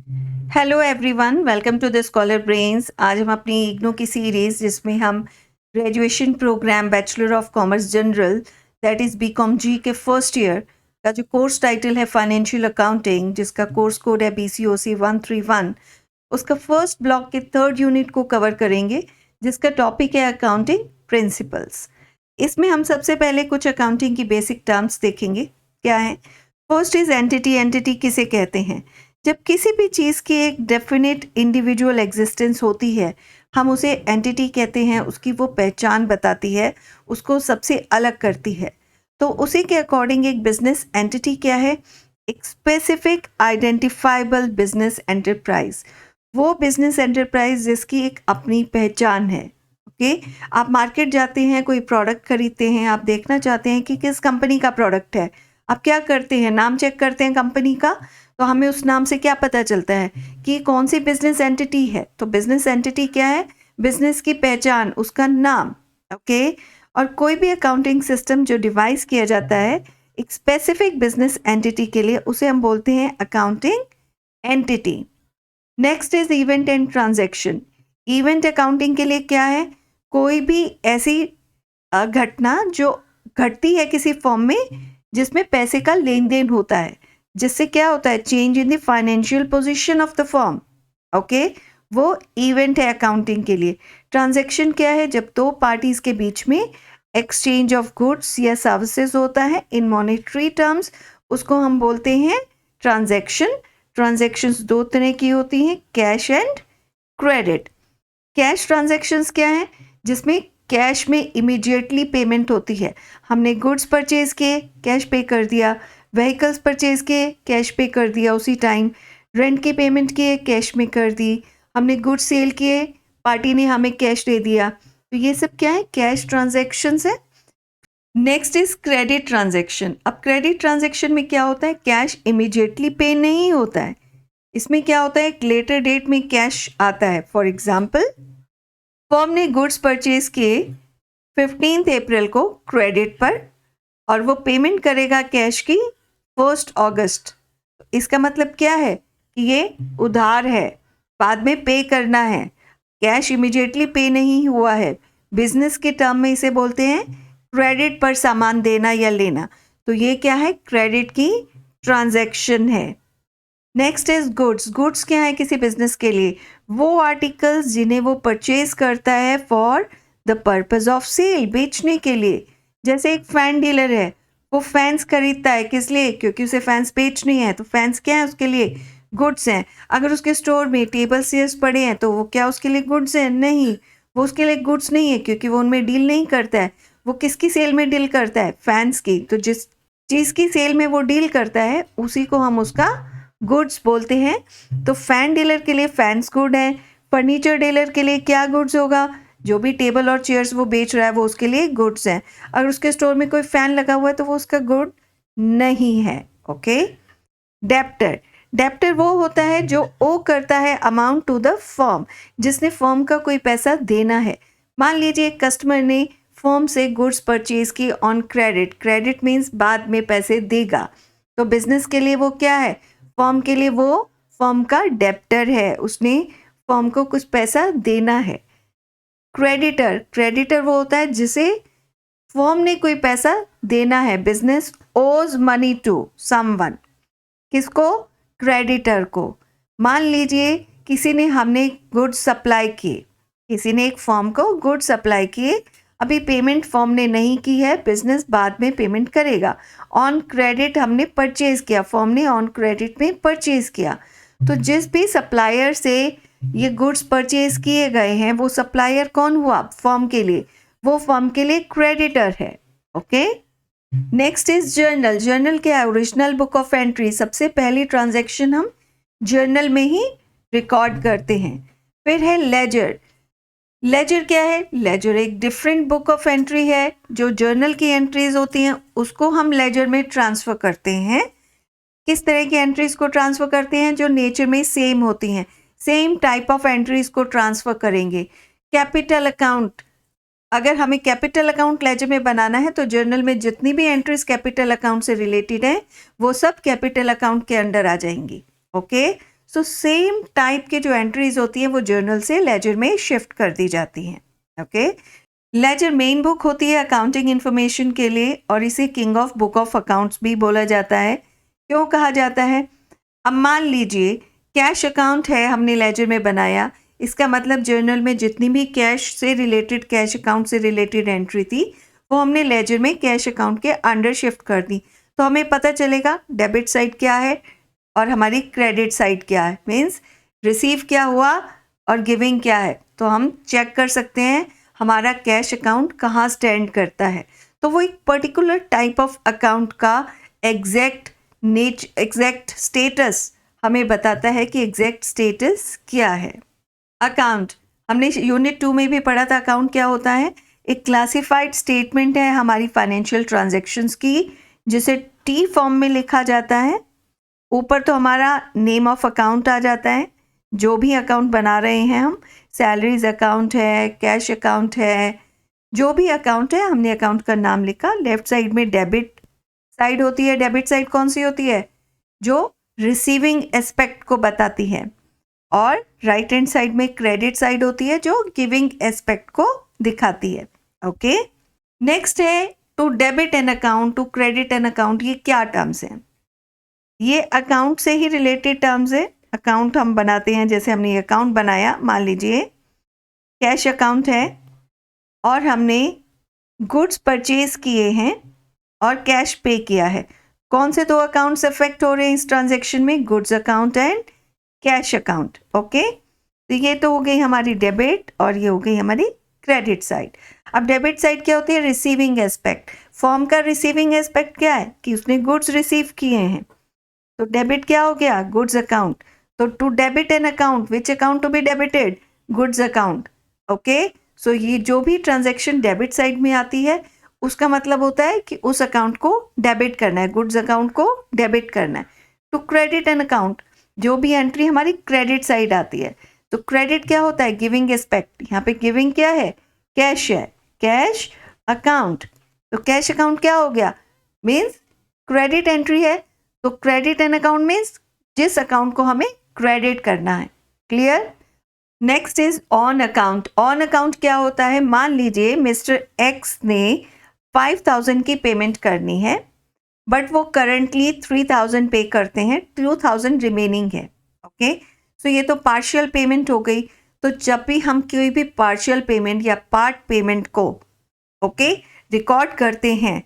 Hello everyone, welcome to the Scholar Brains. आज हम अपनी इग्नू की सीरीज़ जिसमें हम graduation program bachelor of commerce general that is BCom G के फर्स्ट ईयर का जो कोर्स टाइटल है फाइनेंशियल अकाउंटिंग, जिसका कोर्स कोड है BCOC 131, उसका फर्स्ट ब्लॉक के थर्ड यूनिट को कवर करेंगे, जिसका टॉपिक है अकाउंटिंग प्रिंसिपल्स। इसमें हम सबसे पहले कुछ अकाउंटिंग की बेसिक टर्म्स देखेंगे। क्या है? First is entity. एंटिटी किसे कहते हैं? जब किसी भी चीज़ की एक डेफिनेट इंडिविजुअल एग्जिस्टेंस होती है, हम उसे एंटिटी कहते हैं। उसकी वो पहचान बताती है, उसको सबसे अलग करती है। तो उसी के अकॉर्डिंग एक बिजनेस एंटिटी क्या है? एक स्पेसिफिक आइडेंटिफाइबल बिजनेस एंटरप्राइज। वो बिजनेस एंटरप्राइज जिसकी एक अपनी पहचान है। ओके, आप मार्केट जाते हैं, कोई प्रोडक्ट खरीदते हैं, आप देखना चाहते हैं कि किस कंपनी का प्रोडक्ट है। आप क्या करते हैं? नाम चेक करते हैं कंपनी का। तो हमें उस नाम से क्या पता चलता है कि कौन सी बिजनेस एंटिटी है। तो बिजनेस एंटिटी क्या है? बिजनेस की पहचान, उसका नाम। ओके, और कोई भी अकाउंटिंग सिस्टम जो डिवाइस किया जाता है एक स्पेसिफिक बिजनेस एंटिटी के लिए, उसे हम बोलते हैं accounting entity. Next is event and transaction. Event accounting के लिए क्या है? कोई भी ऐसी घटना जो घटती है किसी फॉर्म में जिसमें पैसे का लेन देन होता है, जिससे क्या होता है? Change in the financial position of the form. Okay, वो इवेंट है अकाउंटिंग के लिए। ट्रांजैक्शन क्या है? जब दो पार्टीज के बीच में एक्सचेंज ऑफ गुड्स या सर्विसेज होता है इन मॉनेटरी टर्म्स, उसको हम बोलते हैं ट्रांजैक्शन। ट्रांजैक्शंस दो तरह की होती हैं, cash and credit. Cash transactions क्या है? जिसमें कैश में इमीडिएटली पेमेंट होती है। हमने गुड्स परचेज किए, कैश पे कर दिया। व्हीकल्स परचेज किए, कैश पे कर दिया उसी टाइम। रेंट की पेमेंट किए, कैश में कर दी। हमने गुड्स सेल किए, पार्टी ने हमें कैश दे दिया। तो ये सब क्या है? कैश ट्रांजैक्शंस है। Next is credit transaction. अब क्रेडिट ट्रांजैक्शन में क्या होता है? कैश इमीडिएटली पे नहीं होता है। इसमें क्या होता है? एक लेटर डेट में कैश आता है। फॉर एग्जाम्पल, फर्म ने गुड्स परचेज किए 15 अप्रैल को क्रेडिट पर, और वो पेमेंट करेगा कैश की 1 अगस्त। इसका मतलब क्या है? कि ये उधार है, बाद में पे करना है। कैश इमीडिएटली पे नहीं हुआ है। बिजनेस के टर्म में इसे बोलते हैं क्रेडिट पर सामान देना या लेना। तो ये क्या है? क्रेडिट की ट्रांजैक्शन है। Next is goods. गुड्स क्या है किसी बिजनेस के लिए? वो आर्टिकल्स जिन्हें वो परचेज करता है for the purpose of sale, बेचने के लिए। जैसे एक फैन डीलर है, वो फैंस खरीदता है किस लिए? क्योंकि उसे फैंस बेचने हैं। तो फैंस क्या है उसके लिए? गुड्स हैं। अगर उसके स्टोर में टेबल चेयर्स पड़े हैं तो वो क्या उसके लिए गुड्स हैं? नहीं, वो उसके लिए गुड्स नहीं है, क्योंकि वो उनमें डील नहीं करता है। वो किसकी सेल में डील करता है? फैंस की। तो जिस चीज़ की सेल में वो डील करता है उसी को हम उसका गुड्स बोलते हैं। तो फैन डीलर के लिए फैंस गुड है। फर्नीचर डीलर के लिए क्या गुड्स होगा? जो भी टेबल और चेयर्स वो बेच रहा है वो उसके लिए गुड्स हैं। अगर उसके स्टोर में कोई फैन लगा हुआ है तो वो उसका गुड नहीं है। ओके। डेप्टर। डेप्टर वो होता है जो ओ करता है अमाउंट टू द फर्म, जिसने फर्म का कोई पैसा देना है। मान लीजिए एक कस्टमर ने फर्म से गुड्स परचेज की ऑन क्रेडिट। क्रेडिट मीन्स बाद में पैसे देगा। तो बिजनेस के लिए वो क्या है? फर्म के लिए वो फर्म का डेप्टर है, उसने फर्म को कुछ पैसा देना है। क्रेडिटर। क्रेडिटर वो होता है जिसे फर्म ने कोई पैसा देना है। बिजनेस ओज मनी टू समवन। किसको? क्रेडिटर को। मान लीजिए किसी ने हमने गुड्स सप्लाई किए, किसी ने एक फर्म को गुड्स सप्लाई किए, अभी पेमेंट फर्म ने नहीं की है, बिजनेस बाद में पेमेंट करेगा। ऑन क्रेडिट हमने परचेज किया, फर्म ने ऑन क्रेडिट में परचेज किया। तो जिस भी सप्लायर से ये गुड्स परचेज किए गए हैं वो सप्लायर कौन हुआ? फर्म के लिए। वो फर्म के लिए क्रेडिटर है। Okay. Next is journal. Journal क्या है? Original book of entry. सबसे पहली ट्रांजैक्शन हम जर्नल में ही रिकॉर्ड करते हैं। फिर है लेजर। लेजर क्या है? लेजर एक डिफरेंट बुक ऑफ एंट्री है। जो जर्नल की एंट्रीज होती हैं उसको हम लेजर में ट्रांसफर करते हैं। किस तरह की एंट्रीज को ट्रांसफर करते हैं? जो नेचर में सेम होती हैं। सेम टाइप ऑफ एंट्रीज को ट्रांसफर करेंगे। Capital account. अगर हमें कैपिटल अकाउंट लेजर में बनाना है तो जर्नल में जितनी भी एंट्रीज कैपिटल अकाउंट से रिलेटेड है वो सब कैपिटल अकाउंट के अंडर आ जाएंगी। ओके। सो सेम टाइप के जो एंट्रीज होती हैं वो जर्नल से लेजर में शिफ्ट कर दी जाती हैं. ओके, लेजर मेन बुक होती है अकाउंटिंग इंफॉर्मेशन के लिए और इसे king of book of accounts भी बोला जाता है. क्यों कहा जाता है? अब मान लीजिए कैश अकाउंट है, हमने लेजर में बनाया, इसका मतलब जर्नल में जितनी भी कैश से रिलेटेड, कैश अकाउंट से रिलेटेड एंट्री थी वो हमने लेजर में कैश अकाउंट के अंडर शिफ्ट कर दी. तो हमें पता चलेगा डेबिट साइड क्या है और हमारी क्रेडिट साइड क्या है, मीन्स रिसीव क्या हुआ और गिविंग क्या है. तो हम चेक कर सकते हैं हमारा कैश अकाउंट कहाँ स्टैंड करता है. तो वो एक पर्टिकुलर टाइप ऑफ अकाउंट का एग्जैक्ट स्टेटस हमें बताता है कि एग्जैक्ट स्टेटस क्या है. अकाउंट हमने यूनिट 2 में भी पढ़ा था. अकाउंट क्या होता है? एक क्लासिफाइड स्टेटमेंट है हमारी फाइनेंशियल ट्रांजैक्शंस की, जिसे टी फॉर्म में लिखा जाता है. ऊपर तो हमारा नेम ऑफ अकाउंट आ जाता है, जो भी अकाउंट बना रहे हैं हम, सैलरीज अकाउंट है, कैश अकाउंट है, जो भी अकाउंट है हमने अकाउंट का नाम लिखा. लेफ्ट साइड में डेबिट साइड होती है. डेबिट साइड कौन सी होती है? जो रिसीविंग एस्पेक्ट को बताती है. और राइट हैंड साइड में क्रेडिट साइड होती है जो गिविंग एस्पेक्ट को दिखाती है. ओके, नेक्स्ट है to debit an account, to credit an account. ये क्या टर्म्स हैं? ये अकाउंट से ही रिलेटेड टर्म्स है. अकाउंट हम बनाते हैं, जैसे हमने ये अकाउंट बनाया, मान लीजिए कैश अकाउंट है और हमने गुड्स परचेज किए हैं और कैश पे किया है. कौन से दो अकाउंट्स अफेक्ट हो रहे हैं इस ट्रांजैक्शन में? Goods account and cash account. Okay, तो ये तो हो गई हमारी डेबिट और ये हो गई हमारी क्रेडिट साइड. अब डेबिट साइड क्या होती है? Receiving aspect. फॉर्म का रिसीविंग एस्पेक्ट क्या है? कि उसने गुड्स रिसीव किए हैं. तो डेबिट क्या हो गया? Goods account. तो to debit an account, which account to be debited? Goods account. Okay, so ये जो भी ट्रांजैक्शन डेबिट साइड में आती है उसका मतलब होता है कि उस अकाउंट को डेबिट करना है, गुड्स अकाउंट को डेबिट करना है. टू क्रेडिट एन अकाउंट, जो भी एंट्री हमारी क्रेडिट साइड आती है. तो क्रेडिट क्या होता है? Giving aspect. यहाँ पे गिविंग क्या है? कैश है, कैश अकाउंट. तो कैश अकाउंट क्या हो गया? मीन्स क्रेडिट एंट्री है. तो क्रेडिट एन अकाउंट मीन्स जिस अकाउंट को हमें क्रेडिट करना है. Clear? Next is on account. On account क्या होता है? मान लीजिए मिस्टर एक्स ने 5,000 की पेमेंट करनी है, बट वो करंटली 3,000 पे करते हैं, 2,000 रिमेनिंग है. ओके, सो ये तो पार्शियल पेमेंट हो गई. तो जब भी हम कोई भी पार्शियल पेमेंट या पार्ट पेमेंट को रिकॉर्ड करते हैं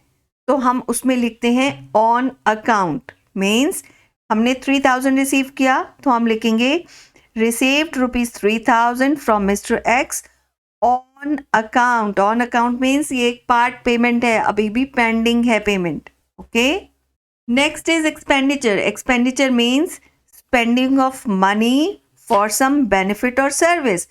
तो हम उसमें लिखते हैं ऑन अकाउंट. मीन्स हमने 3,000 रिसीव किया तो हम लिखेंगे received ₹3,000 from mister X on account. On account means ये एक पार्ट पेमेंट है, अभी भी पेंडिंग है payment. Okay, next is expenditure. Expenditure means spending of money for some benefit और सर्विस.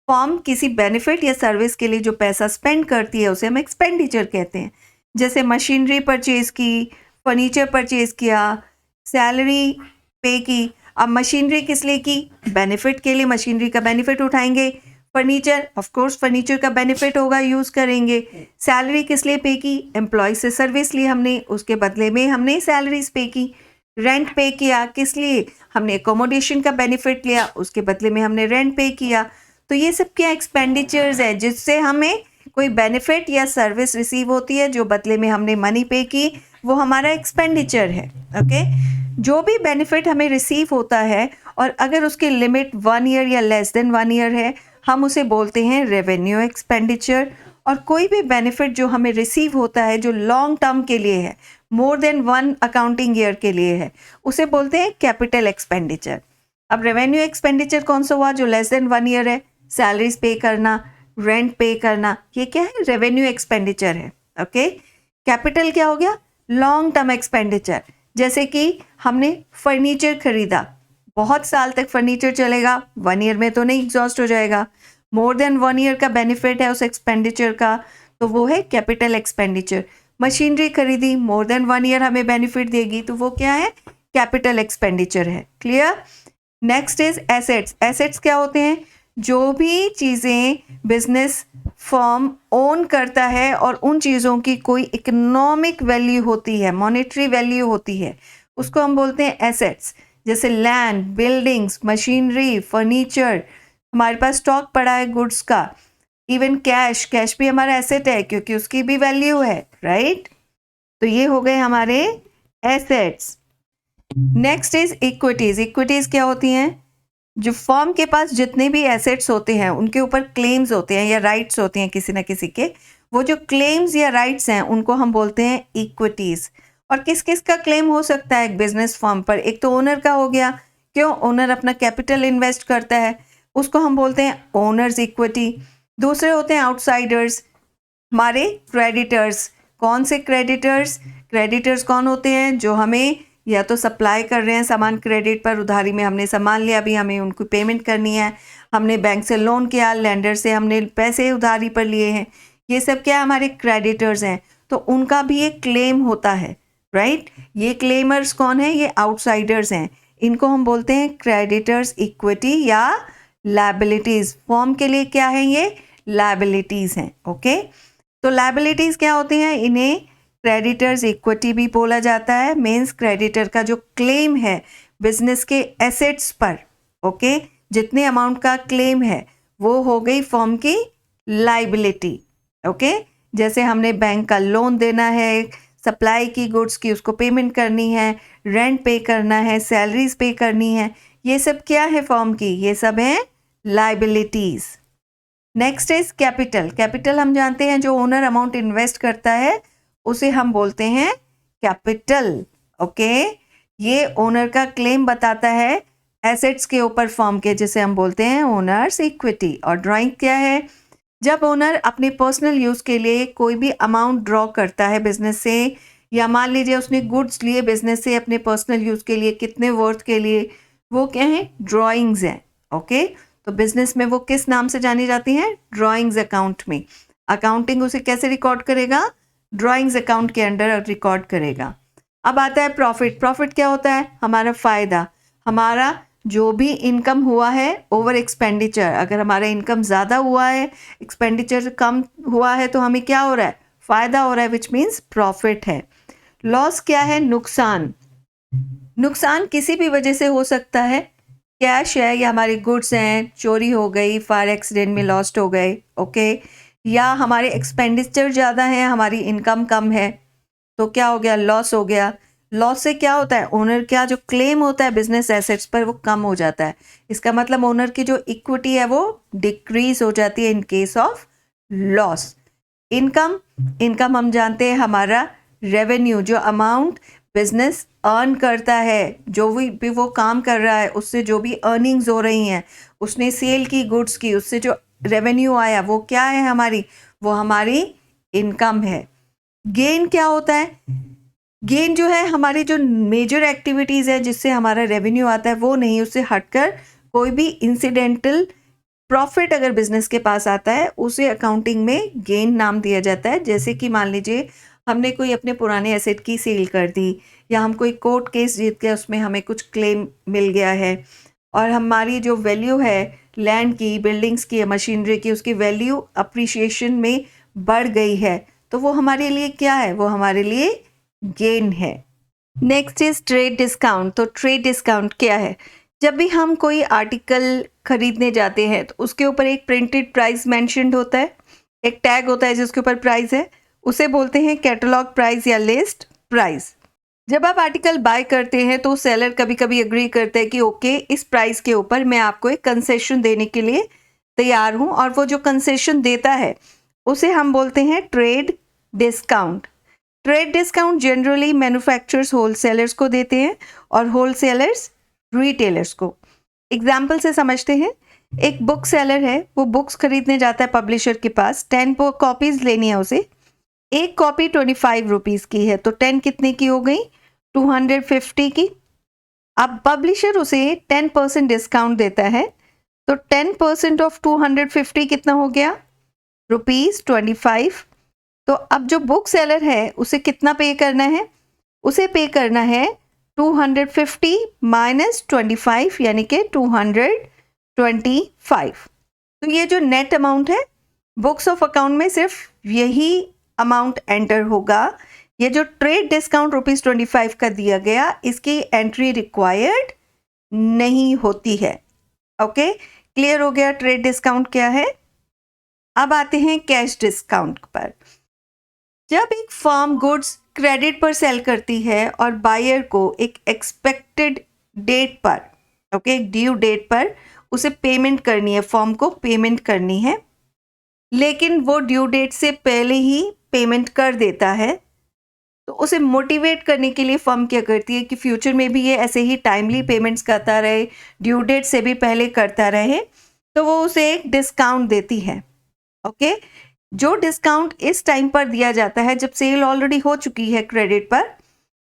फॉर्म किसी बेनिफिट या सर्विस के लिए जो पैसा स्पेंड करती है उसे हम एक्सपेंडिचर कहते हैं. जैसे मशीनरी परचेज की, फर्नीचर परचेज किया, सैलरी पे की. अब मशीनरी किस लिए की? बेनिफिट के लिए, मशीनरी का बेनिफिट उठाएंगे. फर्नीचर, ऑफ कोर्स फर्नीचर का बेनिफिट होगा, यूज़ करेंगे. सैलरी किस लिए पे की? एम्प्लॉय से सर्विस ली हमने, उसके बदले में हमने सैलरीज पे की. रेंट पे किया, किस लिए? हमने एकोमोडेशन का बेनिफिट लिया, उसके बदले में हमने रेंट पे किया. तो ये सब क्या एक्सपेंडिचर्स है जिससे हमें कोई बेनिफिट या सर्विस रिसीव होती है, जो बदले में हमने मनी पे की, वो हमारा एक्सपेंडिचर है. ओके, जो भी बेनिफिट हमें रिसीव होता है और अगर उसकी लिमिट 1 ईयर या लेस देन 1 ईयर है, हम उसे बोलते हैं रेवेन्यू एक्सपेंडिचर. और कोई भी बेनिफिट जो हमें रिसीव होता है जो लॉन्ग टर्म के लिए है, मोर देन 1 अकाउंटिंग ईयर के लिए है, उसे बोलते हैं कैपिटल एक्सपेंडिचर. अब रेवेन्यू एक्सपेंडिचर कौन सा हुआ? जो लेस देन 1 ईयर है. सैलरीज पे करना, रेंट पे करना, ये क्या है? रेवेन्यू एक्सपेंडिचर है. ओके, कैपिटल क्या हो गया? Long term expenditure. जैसे कि हमने फर्नीचर खरीदा, बहुत साल तक फर्नीचर चलेगा, 1 ईयर में तो नहीं एग्जॉस्ट हो जाएगा. मोर देन 1 ईयर का बेनिफिट है उस एक्सपेंडिचर का, तो वो है कैपिटल एक्सपेंडिचर. मशीनरी खरीदी, मोर देन 1 ईयर हमें बेनिफिट देगी, तो वो क्या है? कैपिटल एक्सपेंडिचर है. Clear? Next is assets. Assets क्या होते हैं? जो भी चीज़ें बिजनेस फर्म ओन करता है और उन चीज़ों की कोई इकोनॉमिक वैल्यू होती है, मॉनेटरी वैल्यू होती है, उसको हम बोलते हैं एसेट्स. जैसे लैंड, बिल्डिंग्स, मशीनरी, फर्नीचर, हमारे पास स्टॉक पड़ा है गुड्स का, इवन कैश, कैश भी हमारा एसेट है क्योंकि उसकी भी वैल्यू है, राइट? तो ये हो गए हमारे assets. Next is equities. Equities क्या होती हैं? जो फर्म के पास जितने भी एसेट्स होते हैं उनके ऊपर क्लेम्स होते हैं या राइट्स होते हैं किसी ना किसी के, वो जो क्लेम्स या राइट्स हैं उनको हम बोलते हैं इक्विटीज। और किस किस का क्लेम हो सकता है एक बिजनेस फर्म पर? एक तो ओनर का हो गया, क्यों? ओनर अपना कैपिटल इन्वेस्ट करता है, उसको हम बोलते हैं ओनर्स इक्विटी। दूसरे होते हैं आउटसाइडर्स, हमारे क्रेडिटर्स। कौन से क्रेडिटर्स? क्रेडिटर्स कौन होते हैं? जो हमें या तो सप्लाई कर रहे हैं सामान क्रेडिट पर, उधारी में हमने सामान लिया, अभी हमें उनको पेमेंट करनी है, हमने बैंक से लोन किया, लेंडर से हमने पैसे उधारी पर लिए हैं, ये सब क्या हमारे क्रेडिटर्स हैं। तो उनका भी एक क्लेम होता है, राइट? ये क्लेमर्स कौन है? ये आउटसाइडर्स हैं। इनको हम बोलते हैं क्रेडिटर्स इक्विटी या लायबिलिटीज। फॉर्म के लिए क्या है? ये लायबिलिटीज हैं, ओके? तो लायबिलिटीज क्या होती हैं? इन्हें क्रेडिटर्स इक्विटी भी बोला जाता है। मीन्स क्रेडिटर का जो क्लेम है बिजनेस के एसेट्स पर, ओके, जितने अमाउंट का क्लेम है वो हो गई फर्म की लायबिलिटी, ओके? जैसे हमने बैंक का लोन देना है, सप्लाई की गुड्स की, उसको पेमेंट करनी है, रेंट पे करना है, सैलरीज पे करनी है, ये सब क्या है फर्म की? ये सब है liabilities. Next is capital. Capital हम जानते हैं जो ओनर अमाउंट इन्वेस्ट करता है उसे हम बोलते हैं कैपिटल, ओके? ये ओनर का क्लेम बताता है एसेट्स के ऊपर फर्म के, जिसे हम बोलते हैं ओनर्स इक्विटी। और ड्राइंग क्या है? जब ओनर अपने पर्सनल यूज़ के लिए कोई भी अमाउंट ड्रॉ करता है बिजनेस से, या मान लीजिए उसने गुड्स लिए बिजनेस से अपने पर्सनल यूज़ के लिए, कितने वर्थ के लिए, वो क्या है? ड्राइंग्स हैं, ओके? तो बिजनेस में वो किस नाम से जानी जाती हैं? ड्राइंग्स अकाउंट में। अकाउंटिंग उसे कैसे रिकॉर्ड करेगा? ड्राइंग्स अकाउंट के अंडर रिकॉर्ड करेगा। अब आता है प्रॉफिट। प्रॉफिट क्या होता है? हमारा फ़ायदा, हमारा जो भी इनकम हुआ है ओवर एक्सपेंडिचर। अगर हमारा इनकम ज़्यादा हुआ है, एक्सपेंडिचर कम हुआ है, तो हमें क्या हो रहा है? फ़ायदा हो रहा है, विच मीन्स प्रॉफिट है। लॉस क्या है? नुकसान। नुकसान किसी भी वजह से हो सकता है, कैश है या हमारे गुड्स हैं, चोरी हो गई, फायर एक्सीडेंट में लॉस्ट हो गए, ओके? या हमारे एक्सपेंडिचर ज़्यादा है, हमारी इनकम कम है, तो क्या हो गया? लॉस हो गया। लॉस से क्या होता है? ओनर का जो क्लेम होता है बिजनेस एसेट्स पर वो कम हो जाता है। इसका मतलब ओनर की जो इक्विटी है वो डिक्रीज हो जाती है इन case of loss. Income, income हम जानते हैं हमारा रेवेन्यू, जो अमाउंट बिजनेस अर्न करता है, जो भी वो काम कर रहा है उससे जो भी अर्निंग्स हो रही हैं, उसने सेल की गुड्स की, उससे जो रेवेन्यू आया वो क्या है हमारी? वो हमारी इनकम है। गेन क्या होता है? गेन जो है हमारी जो मेजर एक्टिविटीज़ है जिससे हमारा रेवेन्यू आता है वो नहीं, उससे हटकर कोई भी इंसिडेंटल प्रॉफिट अगर बिजनेस के पास आता है उसे अकाउंटिंग में गेन नाम दिया जाता है। जैसे कि मान लीजिए हमने कोई अपने पुराने एसेट की सेल कर दी, या हम कोई कोर्ट केस जीत के उसमें हमें कुछ क्लेम मिल गया है, और हमारी जो वैल्यू है लैंड की, बिल्डिंग्स की, मशीनरी की, उसकी वैल्यू अप्रिशिएशन में बढ़ गई है, तो वो हमारे लिए क्या है? वो हमारे लिए गेन है। Next is trade discount. तो ट्रेड डिस्काउंट क्या है? जब भी हम कोई आर्टिकल खरीदने जाते हैं तो उसके ऊपर एक प्रिंटेड प्राइस मेंशन्ड होता है, एक टैग होता है जिसके ऊपर प्राइस है, उसे बोलते हैं कैटलॉग प्राइस या लिस्ट प्राइस। जब आप आर्टिकल बाय करते हैं तो सेलर कभी कभी एग्री करता है कि ओके, इस प्राइस के ऊपर मैं आपको एक कंसेशन देने के लिए तैयार हूँ, और वो जो कंसेशन देता है उसे हम बोलते हैं trade discount. Trade discount generally manufacturers wholesalers को देते हैं और होलसेलर्स रिटेलर्स को। एग्जाम्पल से समझते हैं। एक बुक सेलर है, वो बुक्स खरीदने जाता है पब्लिशर के पास, 10 कॉपीज लेनी है उसे। एक कॉपी 25 रुपीज़ की है, तो 10 कितने की हो गई? 250 की। अब पब्लिशर उसे 10% डिस्काउंट देता है, तो 10% ऑफ 250 कितना हो गया? ₹25। तो अब जो बुक सेलर है उसे कितना पे करना है? उसे पे करना है 250 माइनस 25, यानी कि 225। तो ये जो नेट अमाउंट है बुक्स ऑफ अकाउंट में सिर्फ यही अमाउंट एंटर होगा। ये जो ट्रेड डिस्काउंट ₹25 का दिया गया, इसकी एंट्री रिक्वायर्ड नहीं होती है। ओके, क्लियर हो गया ट्रेड डिस्काउंट क्या है। अब आते हैं कैश डिस्काउंट पर। जब एक फर्म गुड्स क्रेडिट पर सेल करती है और बायर को एक एक्सपेक्टेड डेट पर, ओके, ड्यू डेट पर उसे पेमेंट करनी है, फर्म को पेमेंट करनी है, लेकिन वो ड्यू डेट से पहले ही पेमेंट कर देता है, तो उसे मोटिवेट करने के लिए फर्म क्या करती है कि फ्यूचर में भी ये ऐसे ही टाइमली पेमेंट्स करता रहे, ड्यू डेट से भी पहले करता रहे, तो वो उसे एक डिस्काउंट देती है। ओके, जो डिस्काउंट इस टाइम पर दिया जाता है जब सेल ऑलरेडी हो चुकी है क्रेडिट पर,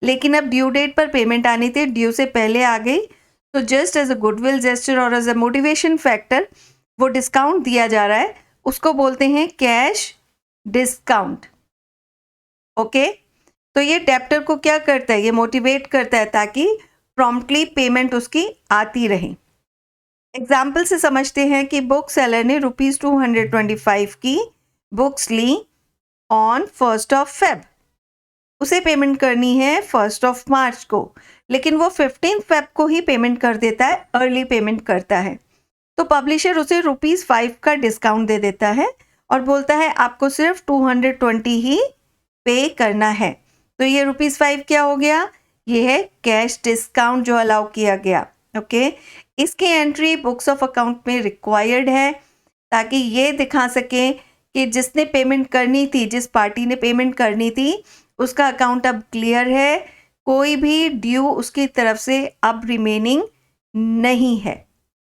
लेकिन अब ड्यू डेट पर पेमेंट आनी थी, ड्यू से पहले आ गई, तो just as a goodwill gesture और एज अ मोटिवेशन फैक्टर वो डिस्काउंट दिया जा रहा है, उसको बोलते हैं कैश डिस्काउंट। ओके, तो ये डेप्टर को क्या करता है, ये मोटिवेट करता है ताकि प्रॉम्प्टली पेमेंट उसकी आती रहे। एग्जाम्पल से समझते हैं कि बुक सेलर ने ₹225 की बुक्स ली ऑन 1 Feb, उसे पेमेंट करनी है 1 March को, लेकिन वो 15 Feb को ही पेमेंट कर देता है, अर्ली पेमेंट करता है, तो पब्लिशर उसे ₹5 का डिस्काउंट दे देता है और बोलता है आपको सिर्फ 220 ही पे करना है। तो ये ₹5 क्या हो गया, ये है कैश डिस्काउंट जो अलाउ किया गया। ओके, इसकी एंट्री बुक्स ऑफ अकाउंट में रिक्वायर्ड है ताकि ये दिखा सके कि जिसने पेमेंट करनी थी, जिस पार्टी ने पेमेंट करनी थी, उसका अकाउंट अब क्लियर है, कोई भी ड्यू उसकी तरफ से अब रिमेनिंग नहीं है।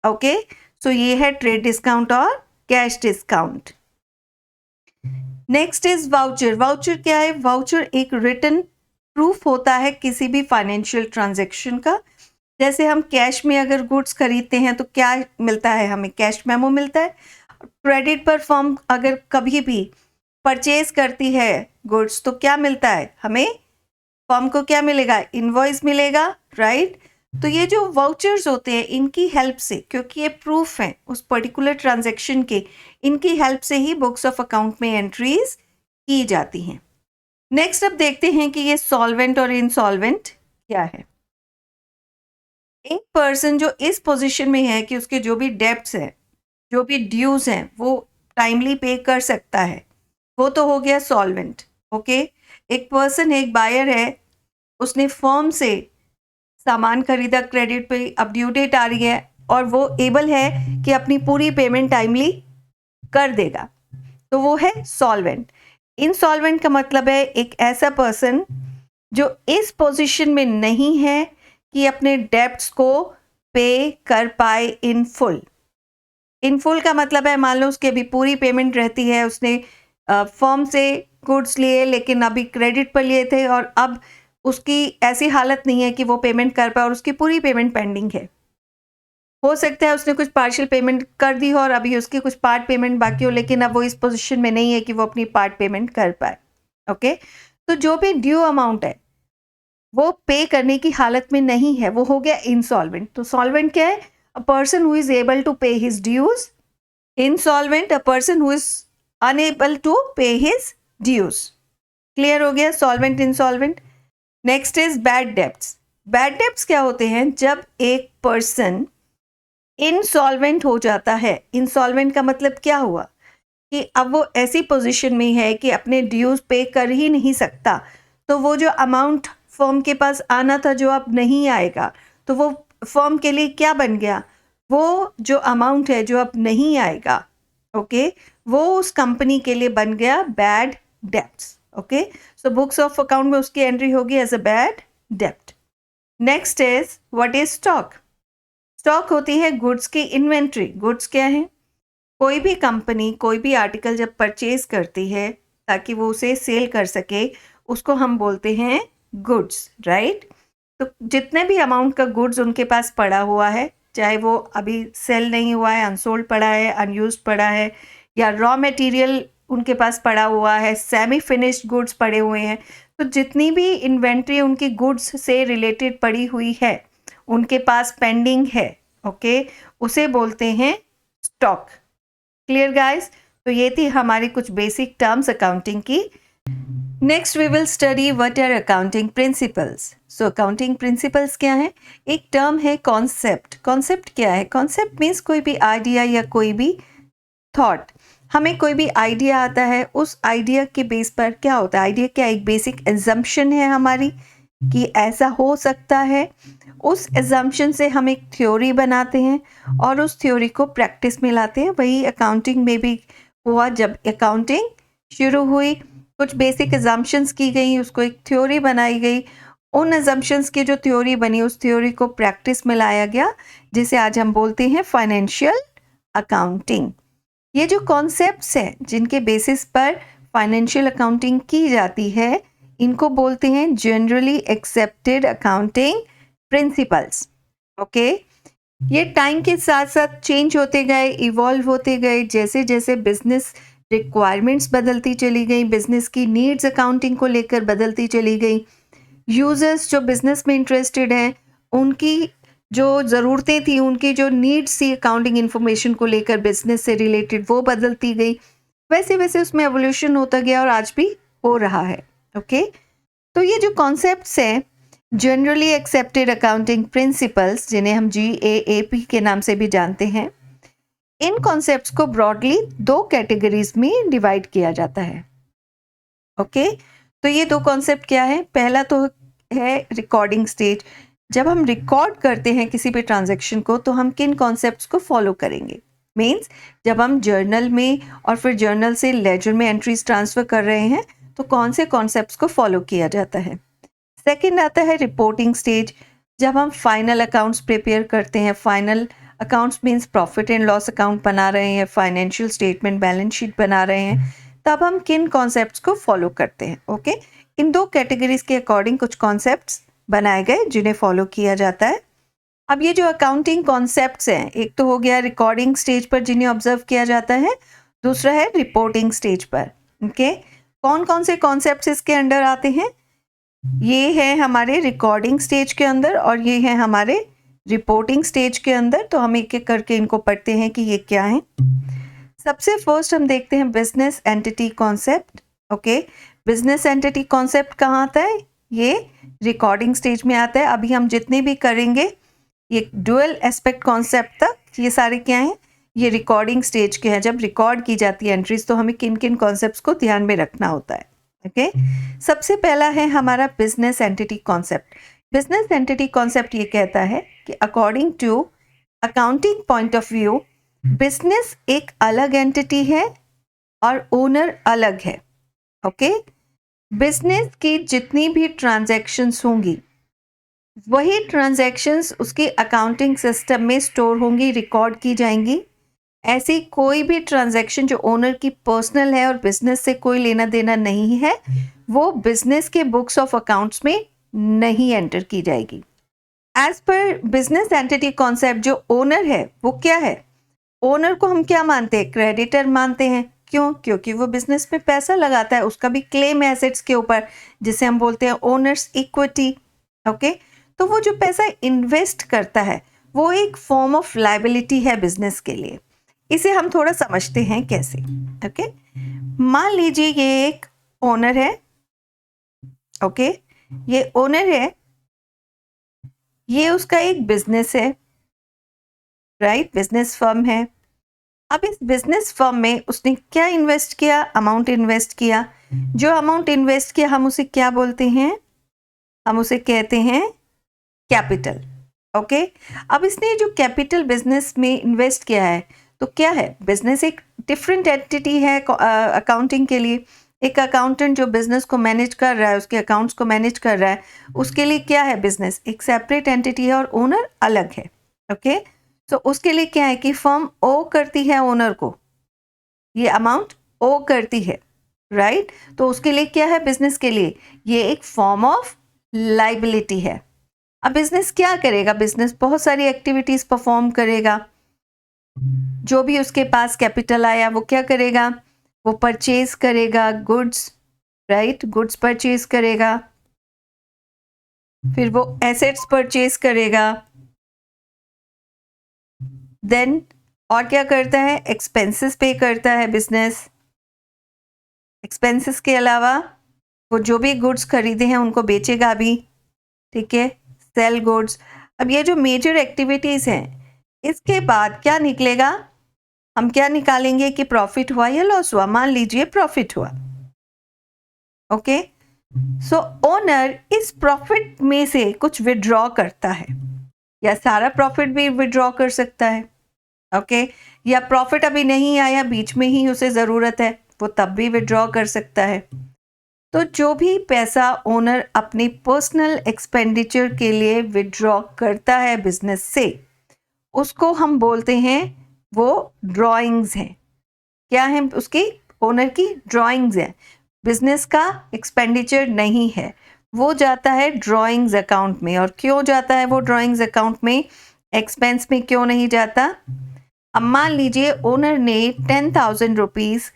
ओके, सो ये है ट्रेड डिस्काउंट और cash discount. Next is voucher. Voucher क्या है, वाउचर एक रिटन प्रूफ होता है किसी भी फाइनेंशियल ट्रांजैक्शन का। जैसे हम कैश में अगर गुड्स खरीदते हैं तो क्या मिलता है, हमें कैश मेमो मिलता है। क्रेडिट पर फर्म अगर कभी भी परचेज करती है गुड्स तो क्या मिलता है, हमें फर्म को क्या मिलेगा, इनवॉइस मिलेगा, राइट। तो ये जो वाउचर्स होते हैं इनकी हेल्प से, क्योंकि ये प्रूफ है उस पर्टिकुलर ट्रांजैक्शन के, इनकी हेल्प से ही बुक्स ऑफ अकाउंट में एंट्रीज की जाती हैं। नेक्स्ट अब देखते हैं कि ये सॉल्वेंट और इंसॉल्वेंट क्या है। एक पर्सन जो इस पोजीशन में है कि उसके जो भी डेब्ट्स हैं, जो भी ड्यूज हैं, वो टाइमली पे कर सकता है, वो तो हो गया सॉल्वेंट। ओके, एक पर्सन, एक बायर है, उसने फर्म से सामान खरीदा क्रेडिट पे, अब ड्यू डेट आ रही है और वो एबल है कि अपनी पूरी पेमेंट टाइमली कर देगा, तो वो है सॉल्वेंट। इनसॉल्वेंट का मतलब है एक ऐसा पर्सन जो इस पोजीशन में नहीं है कि अपने डेब्ट्स को पे कर पाए इन फुल। इन फुल का मतलब है मान लो उसकी अभी पूरी पेमेंट रहती है, उसने फर्म से गुड्स लिए लेकिन अभी क्रेडिट पर लिए थे और अब उसकी ऐसी हालत नहीं है कि वो पेमेंट कर पाए और उसकी पूरी पेमेंट पेंडिंग है। हो सकता है उसने कुछ पार्शियल पेमेंट कर दी हो और अभी उसकी कुछ पार्ट पेमेंट बाकी हो, लेकिन अब वो इस पोजीशन में नहीं है कि वो अपनी पार्ट पेमेंट कर पाए। ओके, तो जो भी ड्यू अमाउंट है वो पे करने की हालत में नहीं है, वो हो गया इंसॉल्वेंट। तो सॉल्वेंट क्या है, a person who is able to pay his dues. Insolvent, a person who is unable to pay his dues. Clear हो गया solvent insolvent. Next is bad debts. Bad debts क्या होते हैं, जब एक पर्सन इंसॉल्वेंट हो जाता है। इंसॉल्वेंट का मतलब क्या हुआ कि अब वो ऐसी पोजीशन में है कि अपने ड्यूज पे कर ही नहीं सकता, तो वो जो अमाउंट फर्म के पास आना था जो अब नहीं आएगा, तो वो फर्म के लिए क्या बन गया, वो जो अमाउंट है जो अब नहीं आएगा, ओके, वो उस कंपनी के लिए बन गया bad debts. Okay, so books of account में उसकी एंट्री होगी एज अ बैड डेब्ट। Next is what is stock. Stock होती है गुड्स की इन्वेंट्री। गुड्स क्या है, कोई भी कंपनी कोई भी आर्टिकल जब परचेज करती है ताकि वो उसे सेल कर सके, उसको हम बोलते हैं गुड्स, राइट। तो जितने भी अमाउंट का गुड्स उनके पास पड़ा हुआ है, चाहे वो अभी सेल नहीं हुआ है, अनसोल्ड पड़ा है, अनयूज्ड पड़ा है, या रॉ मटेरियल उनके पास पड़ा हुआ है, सेमी फिनिश्ड गुड्स पड़े हुए हैं, तो जितनी भी इन्वेंट्री उनकी गुड्स से रिलेटेड पड़ी हुई है, उनके पास पेंडिंग है, ओके, उसे बोलते हैं स्टॉक। क्लियर गाइस, तो ये थी हमारी कुछ बेसिक टर्म्स अकाउंटिंग की। Next we will study what are accounting principles. So accounting principles क्या है? एक टर्म है कॉन्सेप्ट। कॉन्सेप्ट क्या है? कॉन्सेप्ट मीन्स कोई भी आइडिया या कोई भी थॉट। हमें कोई भी आइडिया आता है, उस आइडिया के बेस पर क्या होता है? आइडिया क्या? एक बेसिक एजम्पशन है हमारी कि ऐसा हो सकता है। उस एजम्पशन से हम एक थ्योरी बनाते हैं और उस थ्योरी को प्रैक्टिस में लाते हैं। वही अकाउंटिंग में भी हुआ। जब अकाउंटिंग शुरू हुई, कुछ बेसिक एजम्पशंस की गई, उसको एक थ्योरी बनाई गई। उन एजम्पशंस की जो थ्योरी बनी, उस थ्योरी को प्रैक्टिस में लाया गया, जिसे आज हम बोलते हैं फाइनेंशियल अकाउंटिंग। ये जो कॉन्सेप्ट्स हैं जिनके बेसिस पर फाइनेंशियल अकाउंटिंग की जाती है, इनको बोलते हैं generally accepted accounting principles. Okay, ये टाइम के साथ साथ चेंज होते गए, इवॉल्व होते गए। जैसे जैसे बिजनेस रिक्वायरमेंट्स बदलती चली गई, बिजनेस की नीड्स अकाउंटिंग को लेकर बदलती चली गई, यूजर्स जो बिजनेस में इंटरेस्टेड हैं, उनकी जो ज़रूरतें थी, उनकी जो नीड्स थी अकाउंटिंग इन्फॉर्मेशन को लेकर बिजनेस से रिलेटेड, वो बदलती गई। वैसे वैसे उसमें एवोल्यूशन होता गया और आज भी हो रहा है। ओके, तो ये जो कॉन्सेप्ट्स हैं, जनरली एक्सेप्टेड अकाउंटिंग प्रिंसिपल्स, जिन्हें हम GAAP के नाम से भी जानते हैं, इन कॉन्सेप्ट्स को ब्रॉडली दो कैटेगरीज में डिवाइड किया जाता है। ओके, तो ये दो कॉन्सेप्ट क्या है? पहला तो है रिकॉर्डिंग स्टेज। जब हम रिकॉर्ड करते हैं किसी भी ट्रांजैक्शन को, तो हम किन कॉन्सेप्ट्स को फॉलो करेंगे? मीन्स जब हम जर्नल में और फिर जर्नल से लेजर में एंट्रीज ट्रांसफर कर रहे हैं, तो कौन से कॉन्सेप्ट्स को फॉलो किया जाता है? सेकेंड आता है रिपोर्टिंग स्टेज। जब हम फाइनल अकाउंट्स प्रिपेयर करते हैं, final accounts means profit and loss account बना रहे हैं, फाइनेंशियल स्टेटमेंट, बैलेंस शीट बना रहे हैं, तब हम किन कॉन्सेप्ट्स को फॉलो करते हैं? ओके, इन दो कैटेगरीज के अकॉर्डिंग कुछ कॉन्सेप्ट्स बनाए गए जिन्हें फॉलो किया जाता है। अब ये जो अकाउंटिंग कॉन्सेप्ट्स हैं, एक तो हो गया रिकॉर्डिंग स्टेज पर जिन्हें ऑब्जर्व किया जाता है, दूसरा है रिपोर्टिंग स्टेज पर। ओके, कौन कौन से कॉन्सेप्ट्स इसके अंडर आते हैं? ये है हमारे रिकॉर्डिंग स्टेज के अंदर और ये है हमारे रिपोर्टिंग स्टेज के अंदर। तो हम एक एक करके इनको पढ़ते हैं कि ये क्या है। सबसे फर्स्ट हम देखते हैं business entity concept. Okay, business entity concept कहाँ आता है? ये रिकॉर्डिंग स्टेज में आता है। अभी हम जितने भी करेंगे ये डुअल एस्पेक्ट कॉन्सेप्ट तक, ये सारे क्या हैं? ये रिकॉर्डिंग स्टेज के हैं। जब रिकॉर्ड की जाती है एंट्रीज, तो हमें किन किन कॉन्सेप्ट्स को ध्यान में रखना होता है। ओके, सबसे पहला है हमारा business entity concept. Business entity concept ये कहता है कि according to accounting point of view, business एक अलग एंटिटी है और ओनर अलग है। ओके, बिजनेस की जितनी भी ट्रांजैक्शंस होंगी, वही ट्रांजैक्शंस उसके अकाउंटिंग सिस्टम में स्टोर होंगी, रिकॉर्ड की जाएंगी। ऐसी कोई भी ट्रांजैक्शन जो ओनर की पर्सनल है और बिजनेस से कोई लेना देना नहीं है, वो बिजनेस के बुक्स ऑफ अकाउंट्स में नहीं एंटर की जाएगी। As per business entity concept, जो ओनर है वो क्या है? ओनर को हम क्या मानते हैं? क्रेडिटर मानते हैं। क्यों? क्योंकि वो बिजनेस में पैसा लगाता है, उसका भी क्लेम है एसेट्स के ऊपर, जिसे हम बोलते हैं ओनर्स इक्विटी। ओके, तो वो जो पैसा इन्वेस्ट करता है, वो एक फॉर्म ऑफ लायबिलिटी है बिजनेस के लिए। इसे हम थोड़ा समझते हैं कैसे। ओके, मान लीजिए ये एक ओनर है। ओके, ये ओनर है, ये उसका एक बिजनेस है, राइट? बिजनेस फर्म है। अब इस बिजनेस फर्म में उसने क्या इन्वेस्ट किया? अमाउंट इन्वेस्ट किया। जो अमाउंट इन्वेस्ट किया, हम उसे क्या बोलते हैं? हम उसे कहते हैं कैपिटल। ओके, अब इसने जो कैपिटल बिजनेस में इन्वेस्ट किया है, तो क्या है? बिजनेस एक डिफरेंट एंटिटी है अकाउंटिंग के लिए। एक अकाउंटेंट जो बिजनेस को मैनेज कर रहा है, उसके अकाउंट्स को मैनेज कर रहा है, उसके लिए क्या है? बिजनेस एक सेपरेट एंटिटी है और ओनर अलग है। ओके, तो उसके लिए क्या है कि फर्म ओ करती है ओनर को, ये अमाउंट ओ करती है, राइट? तो उसके लिए क्या है? बिजनेस के लिए ये एक फॉर्म ऑफ लाइबिलिटी है। अब बिजनेस क्या करेगा? बिजनेस बहुत सारी एक्टिविटीज परफॉर्म करेगा। जो भी उसके पास कैपिटल आया, वो क्या करेगा? वो परचेज करेगा गुड्स, राइट? गुड्स परचेज करेगा, फिर वो एसेट्स परचेज करेगा, देन और क्या करता है? एक्सपेंसेस पे करता है बिजनेस। एक्सपेंसेस के अलावा वो जो भी गुड्स खरीदे हैं उनको बेचेगा भी, ठीक है, सेल गुड्स। अब ये जो मेजर एक्टिविटीज़ हैं, इसके बाद क्या निकलेगा, हम क्या निकालेंगे कि प्रॉफिट हुआ या लॉस हुआ। मान लीजिए प्रॉफिट हुआ, ओके, सो ओनर इस प्रॉफिट में से कुछ विड्रॉ करता है, या सारा प्रॉफिट भी विड्रॉ कर सकता है, ओके, या प्रॉफिट अभी नहीं आया, बीच में ही उसे ज़रूरत है, वो तब भी विड्रॉ कर सकता है। तो जो भी पैसा ओनर अपनी पर्सनल एक्सपेंडिचर के लिए विड्रॉ करता है बिजनेस से, उसको हम बोलते हैं वो ड्राइंग्स हैं। क्या है उसकी, ओनर की ड्राइंग्स है, बिजनेस का एक्सपेंडिचर नहीं है, वो जाता है ड्राइंग्स अकाउंट में। और क्यों जाता है वो ड्राइंग्स अकाउंट में, एक्सपेंस में क्यों नहीं जाता। अब मान लीजिए ओनर ने 10,000 रुपीज़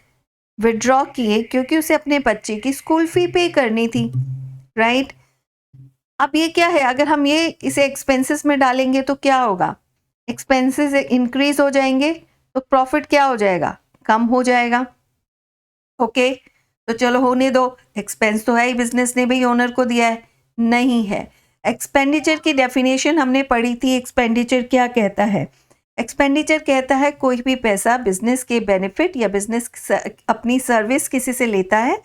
विड्रॉ किए क्योंकि उसे अपने बच्चे की स्कूल फी पे करनी थी, राइट। अब ये क्या है, अगर हम ये इसे एक्सपेंसेस में डालेंगे तो क्या होगा, एक्सपेंसेस इंक्रीज हो जाएंगे, तो प्रॉफिट क्या हो जाएगा, कम हो जाएगा, ओके। तो चलो होने दो, एक्सपेंस तो है ही, बिजनेस ने भाई ओनर को दिया है, नहीं है। एक्सपेंडिचर की डेफिनेशन हमने पढ़ी थी, एक्सपेंडिचर क्या कहता है, एक्सपेंडिचर कहता है कोई भी पैसा बिजनेस के बेनिफिट या बिजनेस अपनी सर्विस किसी से लेता है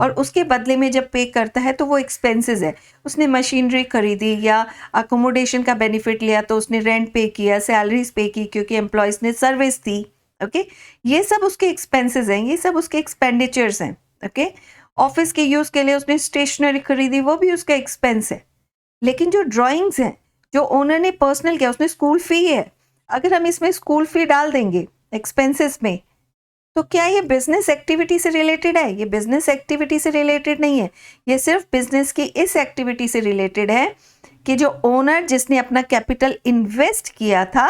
और उसके बदले में जब पे करता है तो वो एक्सपेंसेस है। उसने मशीनरी खरीदी या अकोमोडेशन का बेनिफिट लिया तो उसने रेंट पे किया, सैलरीज पे की क्योंकि एम्प्लॉयज़ ने सर्विस दी, ओके, ये सब उसके एक्सपेंसेस हैं, ये सब उसके एक्सपेंडिचर्स हैं, ओके। ऑफिस के यूज़ के लिए उसने स्टेशनरी खरीदी, वो भी उसका एक्सपेंस है। लेकिन जो ड्राइंग्स हैं, जो ओनर ने पर्सनल किया, उसने स्कूल फी है, अगर हम इसमें स्कूल फी डाल देंगे एक्सपेंसेस में, तो क्या ये बिजनेस एक्टिविटी से रिलेटेड है, ये बिजनेस एक्टिविटी से रिलेटेड नहीं है, ये सिर्फ बिजनेस की इस एक्टिविटी से रिलेटेड है कि जो ओनर जिसने अपना कैपिटल इन्वेस्ट किया था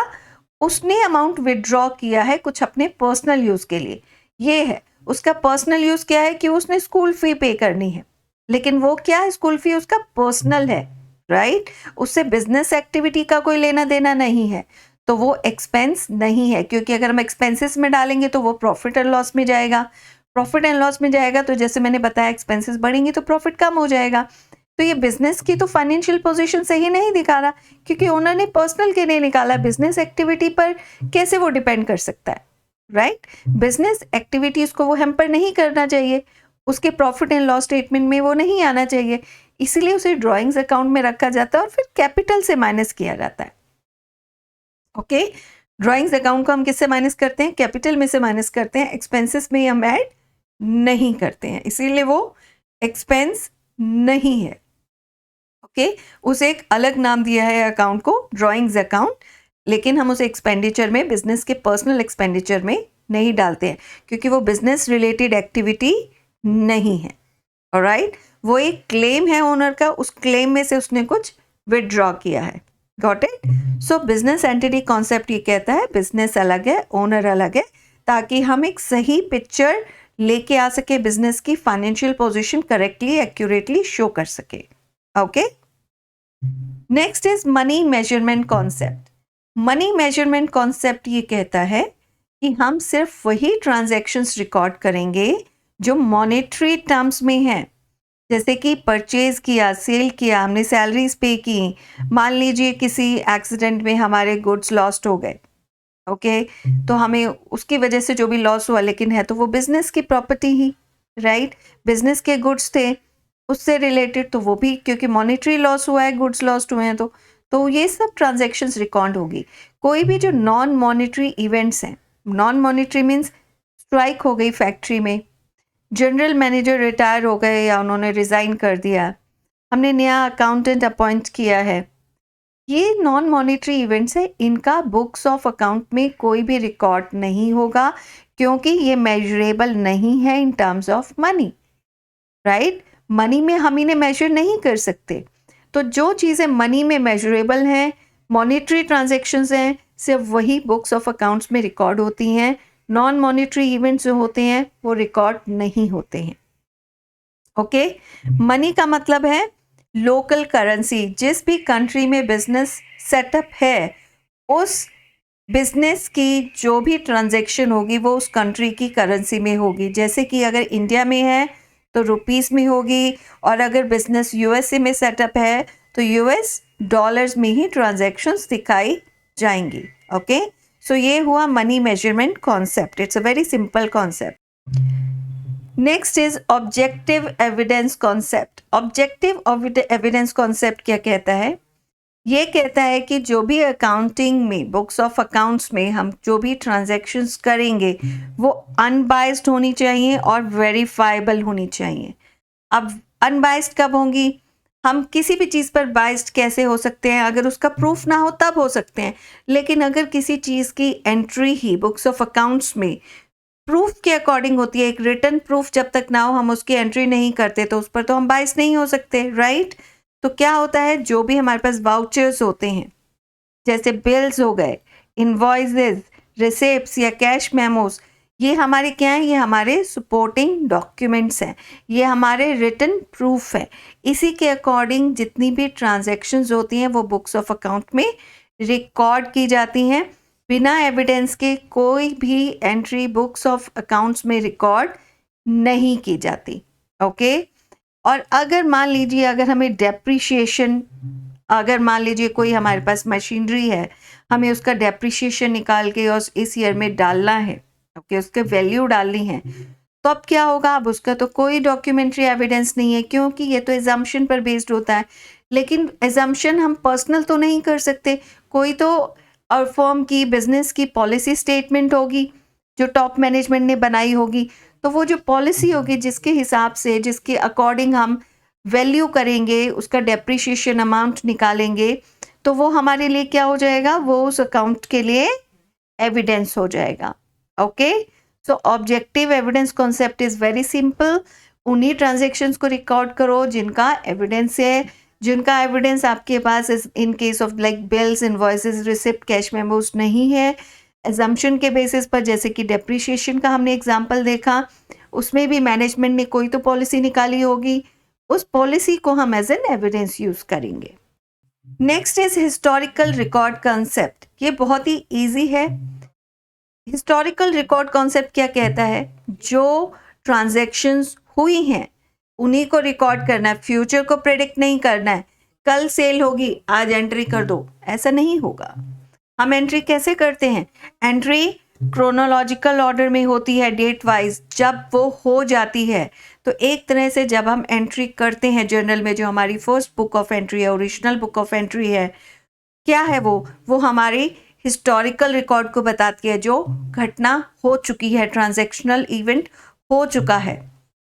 उसने अमाउंट विड्रॉ किया है कुछ अपने पर्सनल यूज के लिए। ये है उसका पर्सनल यूज, क्या है कि उसने स्कूल फी पे करनी है, लेकिन वो क्या है, स्कूल फी उसका पर्सनल है, राइट, उससे बिजनेस एक्टिविटी का कोई लेना देना नहीं है, तो वो एक्सपेंस नहीं है। क्योंकि अगर हम एक्सपेंसेस में डालेंगे तो वो प्रॉफिट एंड लॉस में जाएगा, प्रॉफिट एंड लॉस में जाएगा तो जैसे मैंने बताया एक्सपेंसेस बढ़ेंगे तो प्रॉफिट कम हो जाएगा। तो ये बिजनेस की तो फाइनेंशियल पोजीशन सही नहीं दिखा रहा, क्योंकि ओनर ने पर्सनल के लिए निकाला, बिजनेस एक्टिविटी पर कैसे वो डिपेंड कर सकता है, राइट। बिजनेस एक्टिविटीज को वो हैम्पर नहीं करना चाहिए, उसके प्रॉफिट एंड लॉस स्टेटमेंट में वो नहीं आना चाहिए, इसीलिए उसे ड्राइंग्स अकाउंट में रखा जाता है और फिर कैपिटल से माइनस किया जाता है, ओके। ड्राइंग्स अकाउंट को हम किससे माइनस करते हैं, कैपिटल में से माइनस करते हैं, एक्सपेंसेस में हम ऐड नहीं करते हैं, इसीलिए वो एक्सपेंस नहीं है, ओके। उसे एक अलग नाम दिया है अकाउंट को, ड्राइंग्स अकाउंट, लेकिन हम उसे एक्सपेंडिचर में, बिजनेस के पर्सनल एक्सपेंडिचर में नहीं डालते हैं क्योंकि वो बिजनेस रिलेटेड एक्टिविटी नहीं है, ऑलराइट। वो एक क्लेम है ओनर का, उस क्लेम में से उसने कुछ विदड्रॉ किया है, got it. So business entity concept ये कहता है बिजनेस अलग है, ओनर अलग है, ताकि हम एक सही पिक्चर लेके आ सके, बिजनेस की financial position correctly accurately show कर सके, okay. Next is money measurement concept. Money measurement concept ये कहता है कि हम सिर्फ वही ट्रांजैक्शंस रिकॉर्ड करेंगे जो मॉनेटरी टर्म्स में हैं, जैसे कि परचेज किया, सेल किया, हमने सैलरीज पे की, मान लीजिए किसी एक्सीडेंट में हमारे गुड्स लॉस्ट हो गए, ओके, तो हमें उसकी वजह से जो भी लॉस हुआ, लेकिन है तो वो बिजनेस की प्रॉपर्टी ही, राइट, बिजनेस के गुड्स थे उससे रिलेटेड, तो वो भी क्योंकि मॉनेटरी लॉस हुआ है, गुड्स लॉस्ट हुए हैं, तो ये सब ट्रांजैक्शंस रिकॉर्ड होगी। कोई भी जो नॉन मॉनेटरी इवेंट्स हैं, नॉन मॉनेटरी मीन्स स्ट्राइक हो गई फैक्ट्री में, जनरल मैनेजर रिटायर हो गए या उन्होंने रिज़ाइन कर दिया, हमने नया अकाउंटेंट अपॉइंट किया है, ये नॉन मॉनेटरी इवेंट्स है, इनका बुक्स ऑफ अकाउंट में कोई भी रिकॉर्ड नहीं होगा क्योंकि ये मेजरेबल नहीं है in terms of money, right. Money में हम इन्हें मेजर नहीं कर सकते, तो जो चीज़ें मनी में मेजरेबल हैं, मॉनेटरी ट्रांजैक्शंस हैं, सिर्फ वही बुक्स ऑफ अकाउंट्स में रिकॉर्ड होती हैं। नॉन मॉनेटरी इवेंट्स जो होते हैं वो रिकॉर्ड नहीं होते हैं, ओके। मनी का मतलब है लोकल करेंसी, जिस भी कंट्री में बिजनेस सेटअप है उस बिजनेस की जो भी ट्रांजैक्शन होगी वो उस कंट्री की करेंसी में होगी। जैसे कि अगर इंडिया में है तो रुपीस में होगी, और अगर बिजनेस यूएसए में सेटअप है तो यूएस डॉलर्स में ही ट्रांजैक्शंस दिखाई जाएंगी. ओके, सो ये हुआ money measurement concept. It's a very simple concept. Next is objective evidence concept. Objective evidence concept क्या कहता है? ये कहता है कि जो भी अकाउंटिंग में, बुक्स ऑफ अकाउंट्स में हम जो भी ट्रांजैक्शंस करेंगे वो अनबाइस्ड होनी चाहिए और वेरीफाइबल होनी चाहिए. अब अनबाइस्ड कब होंगी? हम किसी भी चीज़ पर बाइस्ड कैसे हो सकते हैं? अगर उसका प्रूफ ना हो तब हो सकते हैं. लेकिन अगर किसी चीज़ की entry he books of accounts में प्रूफ के अकॉर्डिंग होती है, एक रिटन प्रूफ जब तक ना हो हम उसकी एंट्री नहीं करते, तो उस पर तो हम बाइस नहीं हो सकते, राइट? तो क्या होता है, जो भी हमारे पास वाउचर्स होते हैं, जैसे बिल्स हो गए, इनवॉइसेस, रिसिप्ट्स या कैश मेमोज, ये हमारे क्या हैं? ये हमारे सपोर्टिंग डॉक्यूमेंट्स हैं, ये हमारे रिटन प्रूफ है. इसी के अकॉर्डिंग जितनी भी ट्रांजैक्शंस होती हैं वो बुक्स ऑफ अकाउंट में रिकॉर्ड की जाती हैं. बिना एविडेंस के कोई भी एंट्री बुक्स ऑफ अकाउंट्स में रिकॉर्ड नहीं की जाती. ओके, और अगर मान लीजिए अगर हमें डेप्रिशिएशन, अगर मान लीजिए कोई हमारे पास मशीनरी है, हमें उसका डेप्रिशिएशन निकाल के और इस ईयर में डालना है, ओके, उसके वैल्यू डालनी है, तो अब क्या होगा? अब उसका तो कोई डॉक्यूमेंट्री एविडेंस नहीं है, क्योंकि ये तो एजम्पशन पर बेस्ड होता है. लेकिन एजम्पशन हम पर्सनल तो नहीं कर सकते, कोई तो और फर्म की, बिजनेस की पॉलिसी स्टेटमेंट होगी जो टॉप मैनेजमेंट ने बनाई होगी. तो वो जो पॉलिसी होगी जिसके हिसाब से, जिसके अकॉर्डिंग हम वैल्यू करेंगे, उसका डेप्रिशिएशन अमाउंट निकालेंगे, तो वो हमारे लिए क्या हो जाएगा? वो उस अकाउंट के लिए एविडेंस हो जाएगा. Okay, so objective evidence concept is very simple. उन्हीं ट्रांजेक्शन्स को रिकॉर्ड करो जिनका एविडेंस है, जिनका एविडेंस आपके पास in case of like bills, invoices, receipt, cash memos नहीं है. एजम्पशन के बेसिस पर, जैसे कि डेप्रिशिएशन का हमने एग्जांपल देखा, उसमें भी मैनेजमेंट ने कोई तो पॉलिसी निकाली होगी, उस पॉलिसी को हम एज एन एविडेंस यूज करेंगे. Next is historical record concept. ये बहुत ही इजी है. हिस्टोरिकल रिकॉर्ड कॉन्सेप्ट क्या कहता है? जो ट्रांजैक्शंस हुई हैं उन्हीं को रिकॉर्ड करना है, फ्यूचर को प्रेडिक्ट नहीं करना है. कल सेल होगी, आज एंट्री कर दो, ऐसा नहीं होगा. हम एंट्री कैसे करते हैं? एंट्री क्रोनोलॉजिकल ऑर्डर में होती है, डेट वाइज. जब वो हो जाती है तो एक तरह से जब हम एंट्री करते हैं जर्नल में, जो हमारी फर्स्ट बुक ऑफ एंट्री है, ओरिजिनल बुक ऑफ एंट्री है, क्या है वो हमारी हिस्टोरिकल रिकॉर्ड को बताती है, जो घटना हो चुकी है, ट्रांजैक्शनल इवेंट हो चुका है,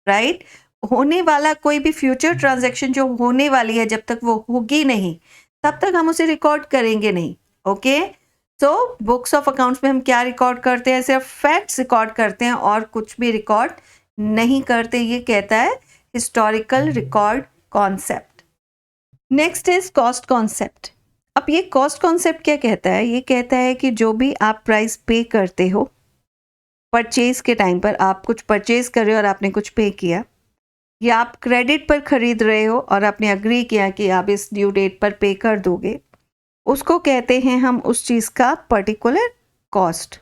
राइट? होने वाला कोई भी फ्यूचर ट्रांजैक्शन जो होने वाली है, जब तक वो होगी नहीं तब तक हम उसे रिकॉर्ड करेंगे नहीं. Okay, so books of accounts में हम क्या रिकॉर्ड करते हैं? सिर्फ फैक्ट्स रिकॉर्ड करते हैं और कुछ भी रिकॉर्ड नहीं करते. ये कहता है historical record concept. Next is cost concept. अब ये कॉस्ट कॉन्सेप्ट क्या कहता है? ये कहता है कि जो भी आप प्राइस पे करते हो परचेज के टाइम पर, आप कुछ परचेज कर रहे हो और आपने कुछ पे किया, या आप क्रेडिट पर खरीद रहे हो और आपने अग्री किया कि आप इस ड्यू डेट पर पे कर दोगे, उसको कहते हैं हम उस चीज़ का पर्टिकुलर कॉस्ट.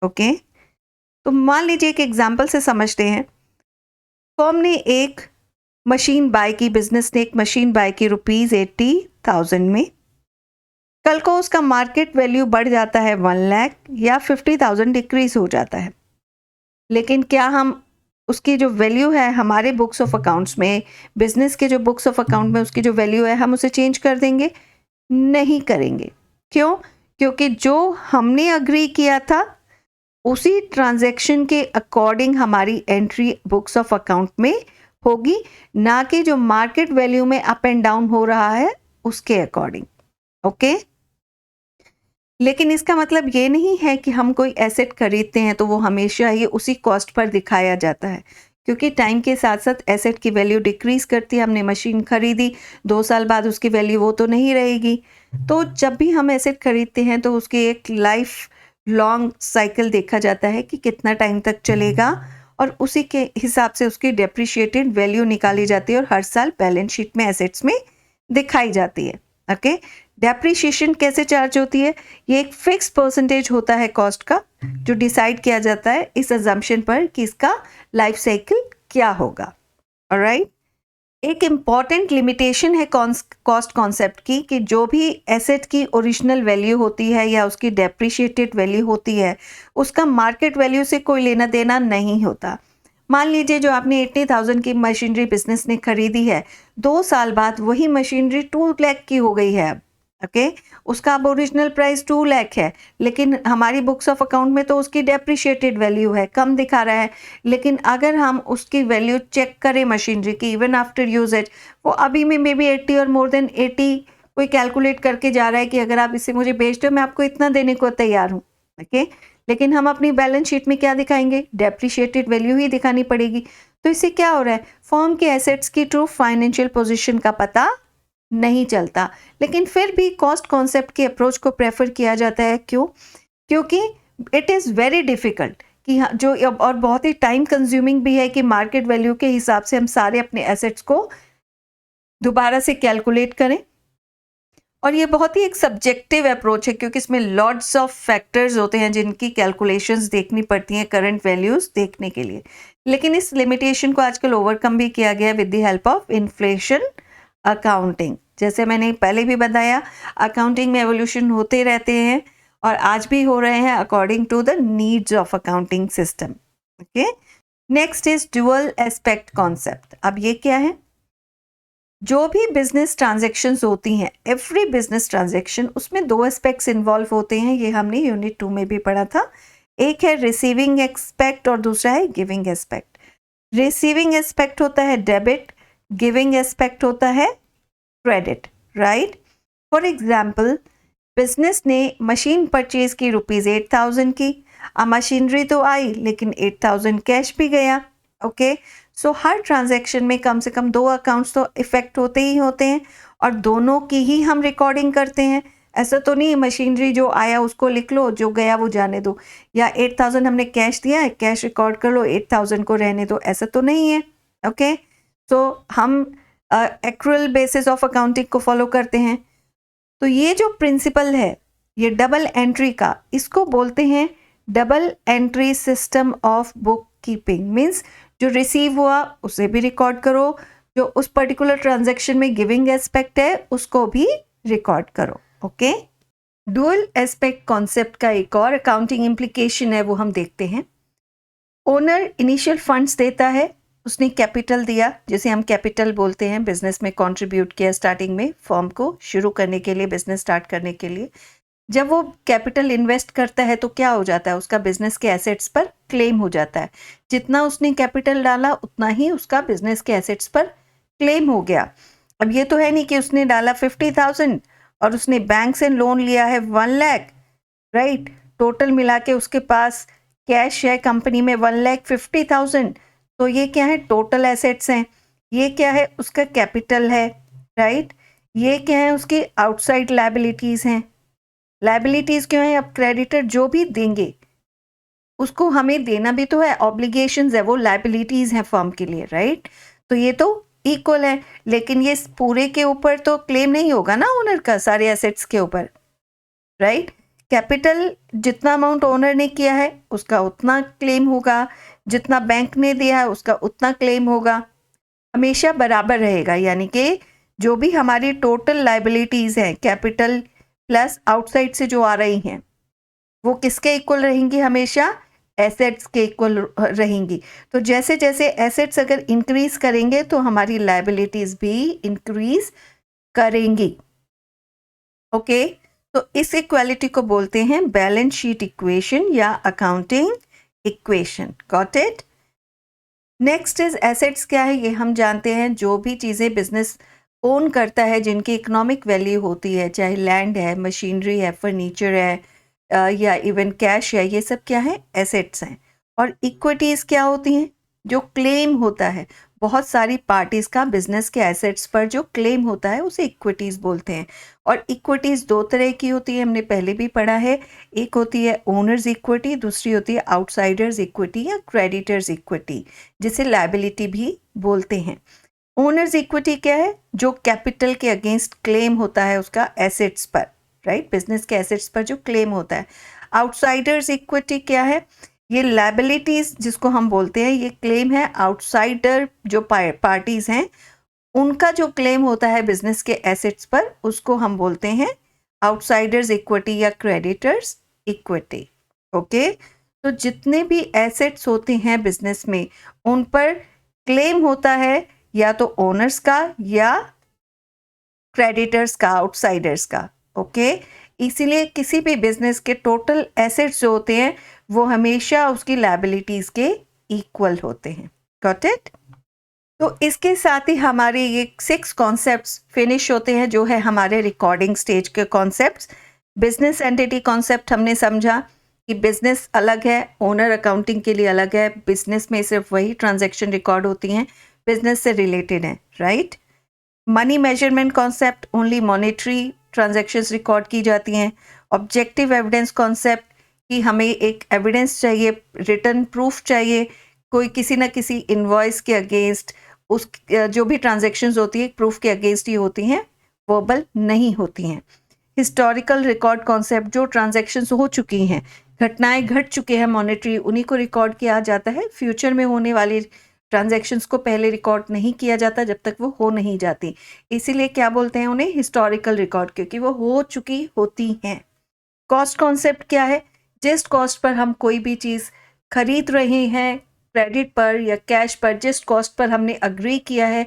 ओके, तो मान लीजिए एक एग्जांपल से समझते हैं. फर्म ने एक मशीन बाय की, बिजनेस ने एक मशीन बाय की ₹80,000 में. कल को उसका मार्केट वैल्यू बढ़ जाता है 1 लाख या 50,000 डिक्रीज हो जाता है. लेकिन क्या हम उसकी जो वैल्यू है हमारे बुक्स ऑफ अकाउंट्स में, बिजनेस के जो बुक्स ऑफ अकाउंट में उसकी जो वैल्यू है, हम उसे चेंज कर देंगे? नहीं करेंगे. क्यों? क्योंकि जो हमने अग्री किया था उसी ट्रांजैक्शन के अकॉर्डिंग हमारी एंट्री बुक्स ऑफ अकाउंट में होगी, ना कि जो मार्केट वैल्यू में अप एंड डाउन हो रहा है उसके अकॉर्डिंग. ओके, लेकिन इसका मतलब ये नहीं है कि हम कोई एसेट खरीदते हैं तो वो हमेशा ही उसी कॉस्ट पर दिखाया जाता है, क्योंकि टाइम के साथ साथ एसेट की वैल्यू डिक्रीज करती है. हमने मशीन खरीदी, 2 साल बाद उसकी वैल्यू वो तो नहीं रहेगी. तो जब भी हम एसेट खरीदते हैं तो उसकी एक लाइफ लॉन्ग साइकिल देखा जाता है कि कितना टाइम तक चलेगा, और उसी के हिसाब से उसकी डेप्रिशिएटेड वैल्यू निकाली जाती है और हर साल बैलेंस शीट में एसेट्स में दिखाई जाती है. ओके, डेप्रिशिएशन कैसे चार्ज होती है? ये एक फिक्स परसेंटेज होता है कॉस्ट का, जो डिसाइड किया जाता है इस अजम्पशन पर कि इसका लाइफ साइकिल क्या होगा. ऑलराइट। एक इम्पॉर्टेंट लिमिटेशन है कॉस्ट कॉन्सेप्ट की कि जो भी एसेट की ओरिजिनल वैल्यू होती है या उसकी डेप्रिशिएटेड वैल्यू होती है, उसका मार्केट वैल्यू से कोई लेना देना नहीं होता। मान लीजिए जो आपने 80,000 की मशीनरी बिजनेस ने खरीदी है, 2 साल बाद वही मशीनरी 2 लाख की हो गई है। ओके, उसका अब ओरिजिनल प्राइस 2 लाख है, लेकिन हमारी बुक्स ऑफ अकाउंट में तो उसकी डेप्रिशिएटेड वैल्यू है, कम दिखा रहा है। लेकिन अगर हम उसकी वैल्यू चेक करें मशीनरी की इवन आफ्टर यूजेज, वो अभी में मे बी 80 और मोर देन 80 कोई कैलकुलेट करके जा रहा है कि अगर आप इसे मुझे बेच दो मैं आपको इतना देने को तैयार हूँ। ओके, लेकिन हम अपनी बैलेंस शीट में क्या दिखाएंगे? डेप्रिशिएटेड वैल्यू ही दिखानी पड़ेगी। तो इससे क्या हो रहा है? फर्म के एसेट्स की ट्रू फाइनेंशियल पोजीशन का पता नहीं चलता। लेकिन फिर भी कॉस्ट कॉन्सेप्ट की अप्रोच को प्रेफर किया जाता है। क्यों? क्योंकि इट इज़ वेरी डिफ़िकल्ट कि जो और बहुत ही टाइम कंज्यूमिंग भी है कि मार्केट वैल्यू के हिसाब से हम सारे अपने एसेट्स को दोबारा से कैलकुलेट करें। और ये बहुत ही एक सब्जेक्टिव अप्रोच है क्योंकि इसमें लॉट्स ऑफ फैक्टर्स होते हैं जिनकी कैलकुलेशंस देखनी पड़ती हैं करंट वैल्यूज देखने के लिए। लेकिन इस लिमिटेशन को आजकल ओवरकम भी किया गया with the help of inflation accounting. जैसे मैंने पहले भी बताया, अकाउंटिंग में एवोल्यूशन होते रहते हैं और आज भी हो रहे हैं according to the needs of accounting system. Okay, next is dual aspect concept. अब ये क्या है? जो भी बिजनेस ट्रांजैक्शंस होती हैं, एवरी बिजनेस ट्रांजैक्शन, उसमें 2 एस्पेक्ट्स इन्वॉल्व होते हैं। ये हमने यूनिट 2 में भी पढ़ा था। एक है रिसीविंग एस्पेक्ट और दूसरा है गिविंग एस्पेक्ट। रिसीविंग एस्पेक्ट होता है डेबिट, गिविंग एस्पेक्ट होता है credit, right? For example, business ने मशीन परचेज की ₹8,000 की। अब मशीनरी तो आई लेकिन 8,000 कैश भी गया। ओके, सो हर ट्रांजैक्शन में कम से कम 2 अकाउंट्स तो इफेक्ट होते ही होते हैं और दोनों की ही हम रिकॉर्डिंग करते हैं। ऐसा तो नहीं मशीनरी जो आया उसको लिख लो, जो गया वो जाने दो, या 8,000 हमने कैश दिया है, कैश रिकॉर्ड कर लो, 8,000 को रहने दो, ऐसा तो नहीं है। ओके, सो हम एक्रुअल बेसिस ऑफ अकाउंटिंग को फॉलो करते हैं। तो ये जो प्रिंसिपल है ये डबल एंट्री का, इसको बोलते हैं double entry system of book keeping. Means जो रिसीव हुआ उसे भी रिकॉर्ड करो, जो उस पर्टिकुलर ट्रांजैक्शन में गिविंग एस्पेक्ट है उसको भी रिकॉर्ड करो। ओके, डुअल एस्पेक्ट कॉन्सेप्ट का एक और अकाउंटिंग इम्प्लीकेशन है, वो हम देखते हैं। ओनर इनिशियल फंड्स देता है, उसने कैपिटल दिया, जिसे हम कैपिटल बोलते हैं, बिजनेस में कंट्रीब्यूट किया स्टार्टिंग में फर्म को शुरू करने के लिए, बिजनेस स्टार्ट करने के लिए। जब वो कैपिटल इन्वेस्ट करता है तो क्या हो जाता है? उसका बिजनेस के एसेट्स पर क्लेम हो जाता है। जितना उसने कैपिटल डाला उतना ही उसका बिजनेस के एसेट्स पर क्लेम हो गया। अब ये तो है नहीं कि उसने डाला 50,000 और उसने बैंक से लोन लिया है 1 लाख, राइट? टोटल मिला के उसके पास कैश है कंपनी में 1,50,000। तो ये क्या है? टोटल एसेट्स हैं। ये क्या है? उसका कैपिटल है, राइट? ये क्या है? उसकी आउटसाइड लायबिलिटीज हैं। लायबिलिटीज क्यों है? अब क्रेडिटर जो भी देंगे उसको हमें देना भी तो है, ऑब्लिगेशंस है, वो लायबिलिटीज हैं फर्म के लिए, राइट? तो ये तो इक्वल है, लेकिन ये पूरे के ऊपर तो क्लेम नहीं होगा ना ओनर का, सारे एसेट्स के ऊपर, राइट? कैपिटल जितना अमाउंट ओनर ने किया है उसका उतना क्लेम होगा, जितना बैंक ने दिया है उसका उतना क्लेम होगा, हमेशा बराबर रहेगा। यानी कि जो भी हमारी टोटल लायबिलिटीज हैं, कैपिटल प्लस आउटसाइड से जो आ रही हैं, वो किसके इक्वल रहेंगी? हमेशा एसेट्स के इक्वल रहेंगी। तो जैसे जैसे एसेट्स अगर इंक्रीज करेंगे तो हमारी लायबिलिटीज भी इंक्रीज करेंगी। ओके, तो इस इक्वालिटी को बोलते हैं बैलेंस शीट इक्वेशन या accounting equation. Got it? Next is assets. क्या है? ये हम जानते हैं जो भी चीज़ें बिजनेस ओन करता है जिनकी इकोनॉमिक वैल्यू होती है, चाहे लैंड है, मशीनरी है, फर्नीचर है, या इवन कैश है, ये सब क्या है? एसेट्स हैं। और इक्विटीज़ क्या होती हैं? जो क्लेम होता है, बहुत सारी पार्टीज का बिजनेस के एसेट्स पर जो क्लेम होता है उसे इक्विटीज़ बोलते हैं। और इक्विटीज़ 2 तरह की होती है, हमने पहले भी पढ़ा है। एक होती है ओनर्स इक्विटी, दूसरी होती है आउटसाइडर्स इक्विटी या क्रेडिटर्स इक्विटी, जिसे लायबिलिटी भी बोलते हैं। ओनर्स इक्विटी क्या है? जो कैपिटल के अगेंस्ट क्लेम होता है उसका एसेट्स पर, राइट? बिजनेस के एसेट्स पर जो क्लेम होता है। आउटसाइडर्स इक्विटी क्या है? ये लायबिलिटीज जिसको हम बोलते हैं, ये क्लेम है आउटसाइडर जो पार्टीज हैं, उनका जो क्लेम होता है बिजनेस के एसेट्स पर, उसको हम बोलते हैं आउटसाइडर्स इक्विटी या क्रेडिटर्स इक्विटी। ओके, तो जितने भी एसेट्स होते हैं बिजनेस में, उन पर क्लेम होता है या तो ओनर्स का या क्रेडिटर्स का, आउटसाइडर्स का। ओके, इसीलिए किसी भी बिजनेस के टोटल एसेट्स जो होते हैं वो हमेशा उसकी लायबिलिटीज के इक्वल होते हैं। Got it? तो इसके साथ ही हमारे ये 6 कॉन्सेप्ट्स फिनिश होते हैं, जो है हमारे रिकॉर्डिंग स्टेज के कॉन्सेप्ट्स। बिजनेस एंटिटी कॉन्सेप्ट हमने समझा कि बिजनेस अलग है, ओनर अकाउंटिंग के लिए अलग है, बिजनेस में सिर्फ वही ट्रांजैक्शन रिकॉर्ड होती हैं बिजनेस से रिलेटेड है, right. Money measurement concept, only monetary transactions record की जाती हैं। ऑब्जेक्टिव एविडेंस कॉन्सेप्ट कि हमें एक एविडेंस चाहिए, रिटर्न प्रूफ चाहिए, कोई किसी ना किसी इनवॉइस के अगेंस्ट, उस जो भी ट्रांजैक्शंस होती है प्रूफ के अगेंस्ट ही होती हैं, वर्बल नहीं होती हैं। हिस्टोरिकल रिकॉर्ड कॉन्सेप्ट, जो ट्रांजैक्शंस हो चुकी हैं, घटनाएं घट चुके हैं मॉनेटरी, उन्हीं को रिकॉर्ड किया जाता है। फ्यूचर में होने वाली ट्रांजैक्शंस को पहले रिकॉर्ड नहीं किया जाता जब तक वो हो नहीं जाती, इसीलिए क्या बोलते हैं उन्हें, हिस्टोरिकल रिकॉर्ड, क्योंकि वो हो चुकी होती हैं। कॉस्ट कॉन्सेप्ट क्या है? जिस कॉस्ट पर हम कोई भी चीज़ खरीद रहे हैं, क्रेडिट पर या कैश पर, जिस कॉस्ट पर हमने अग्री किया है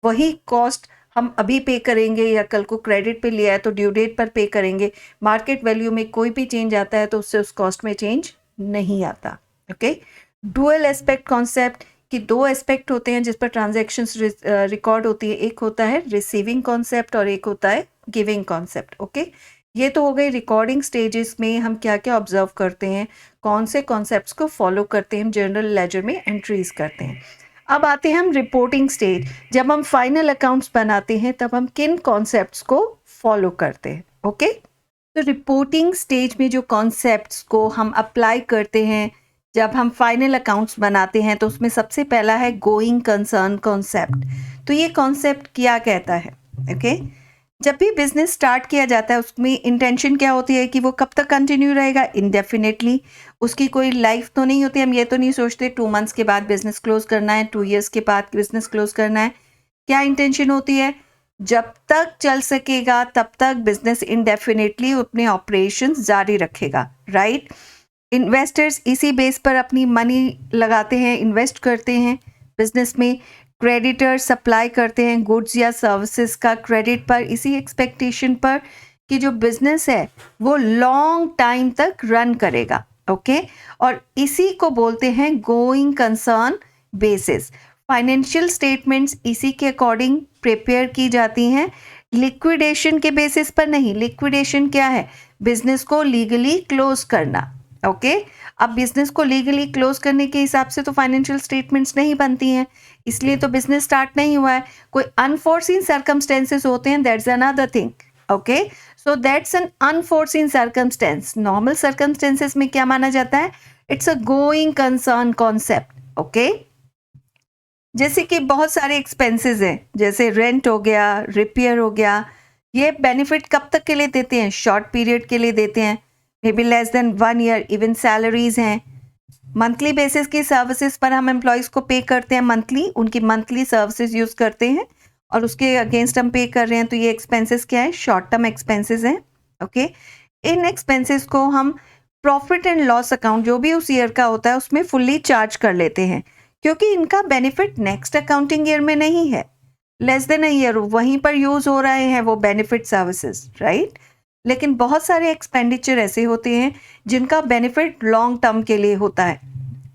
वही कॉस्ट हम अभी पे करेंगे, या कल को क्रेडिट पे लिया है तो ड्यू डेट पर पे करेंगे। मार्केट वैल्यू में कोई भी चेंज आता है तो उससे उस कॉस्ट में चेंज नहीं आता। ओके, डुअल एस्पेक्ट कॉन्सेप्ट कि 2 एस्पेक्ट होते हैं जिस पर ट्रांजैक्शंस रिकॉर्ड होती है, एक होता है रिसीविंग कॉन्सेप्ट और एक होता है गिविंग कॉन्सेप्ट। ओके, ये तो हो गई रिकॉर्डिंग स्टेजेस में हम क्या क्या ऑब्जर्व करते हैं, कौन से कॉन्सेप्ट्स को फॉलो करते हैं, जनरल लेजर में एंट्रीज करते हैं। अब आते हैं हम रिपोर्टिंग स्टेज, जब हम फाइनल अकाउंट्स बनाते हैं तब हम किन कॉन्सेप्ट्स को फॉलो करते हैं। ओके, तो रिपोर्टिंग स्टेज में जो कॉन्सेप्ट्स को हम अप्लाई करते हैं जब हम फाइनल अकाउंट्स बनाते हैं, तो उसमें सबसे पहला है गोइंग कंसर्न कॉन्सेप्ट। तो ये कॉन्सेप्ट क्या कहता है? ओके, जब भी बिजनेस स्टार्ट किया जाता है उसमें इंटेंशन क्या होती है कि वो कब तक कंटिन्यू रहेगा, इनडेफिनेटली। उसकी कोई लाइफ तो नहीं होती, हम ये तो नहीं सोचते 2 मंथ्स के बाद बिजनेस क्लोज करना है, 2 years के बाद बिजनेस क्लोज करना है। क्या इंटेंशन होती है? जब तक चल सकेगा तब तक बिजनेस इनडेफिनेटली अपने ऑपरेशंस जारी रखेगा, राइट। इन्वेस्टर्स इसी बेस पर अपनी मनी लगाते हैं, इन्वेस्ट करते हैं बिजनेस में। क्रेडिटर्स सप्लाई करते हैं गुड्स या सर्विसेज का क्रेडिट पर, इसी एक्सपेक्टेशन पर कि जो बिजनेस है वो लॉन्ग टाइम तक रन करेगा। ओके, और इसी को बोलते हैं going concern basis. Financial statements इसी के अकॉर्डिंग प्रिपेयर की जाती हैं, लिक्विडेशन के बेसिस पर नहीं। लिक्विडेशन क्या है? बिजनेस को लीगली क्लोज करना। ओके, अब बिजनेस को लीगली क्लोज करने के हिसाब से तो फाइनेंशियल स्टेटमेंट्स नहीं बनती हैं, इसलिए तो बिजनेस स्टार्ट नहीं हुआ है। कोई अनफोर्सीन सर्कमस्टेंसेस होते हैं, that's another thing. Okay, so that's an unforeseen circumstance. Normal circumstances में क्या माना जाता है? It's a going concern concept. Okay, जैसे कि बहुत सारे एक्सपेंसेस हैं, जैसे रेंट हो गया, रिपेयर हो गया, ये बेनिफिट कब तक के लिए देते हैं? शॉर्ट पीरियड के लिए देते हैं, may be less than 1 year। Even salaries हैं, मंथली बेसिस की सर्विसेज पर हम एम्प्लॉयज़ को पे करते हैं, मंथली उनकी मंथली सर्विसेज यूज़ करते हैं और उसके अगेंस्ट हम पे कर रहे हैं, तो ये एक्सपेंसेस क्या है? शॉर्ट टर्म एक्सपेंसेस हैं। ओके, इन एक्सपेंसेस को हम प्रॉफिट एंड लॉस अकाउंट जो भी उस ईयर का होता है उसमें फुल्ली चार्ज कर लेते हैं, क्योंकि इनका बेनिफिट नेक्स्ट अकाउंटिंग ईयर में नहीं है। लेस देन अ ईयर वहीं पर यूज़ हो रहे हैं वो बेनिफिट सर्विसेज, राइट। लेकिन बहुत सारे एक्सपेंडिचर ऐसे होते हैं जिनका बेनिफिट लॉन्ग टर्म के लिए होता है,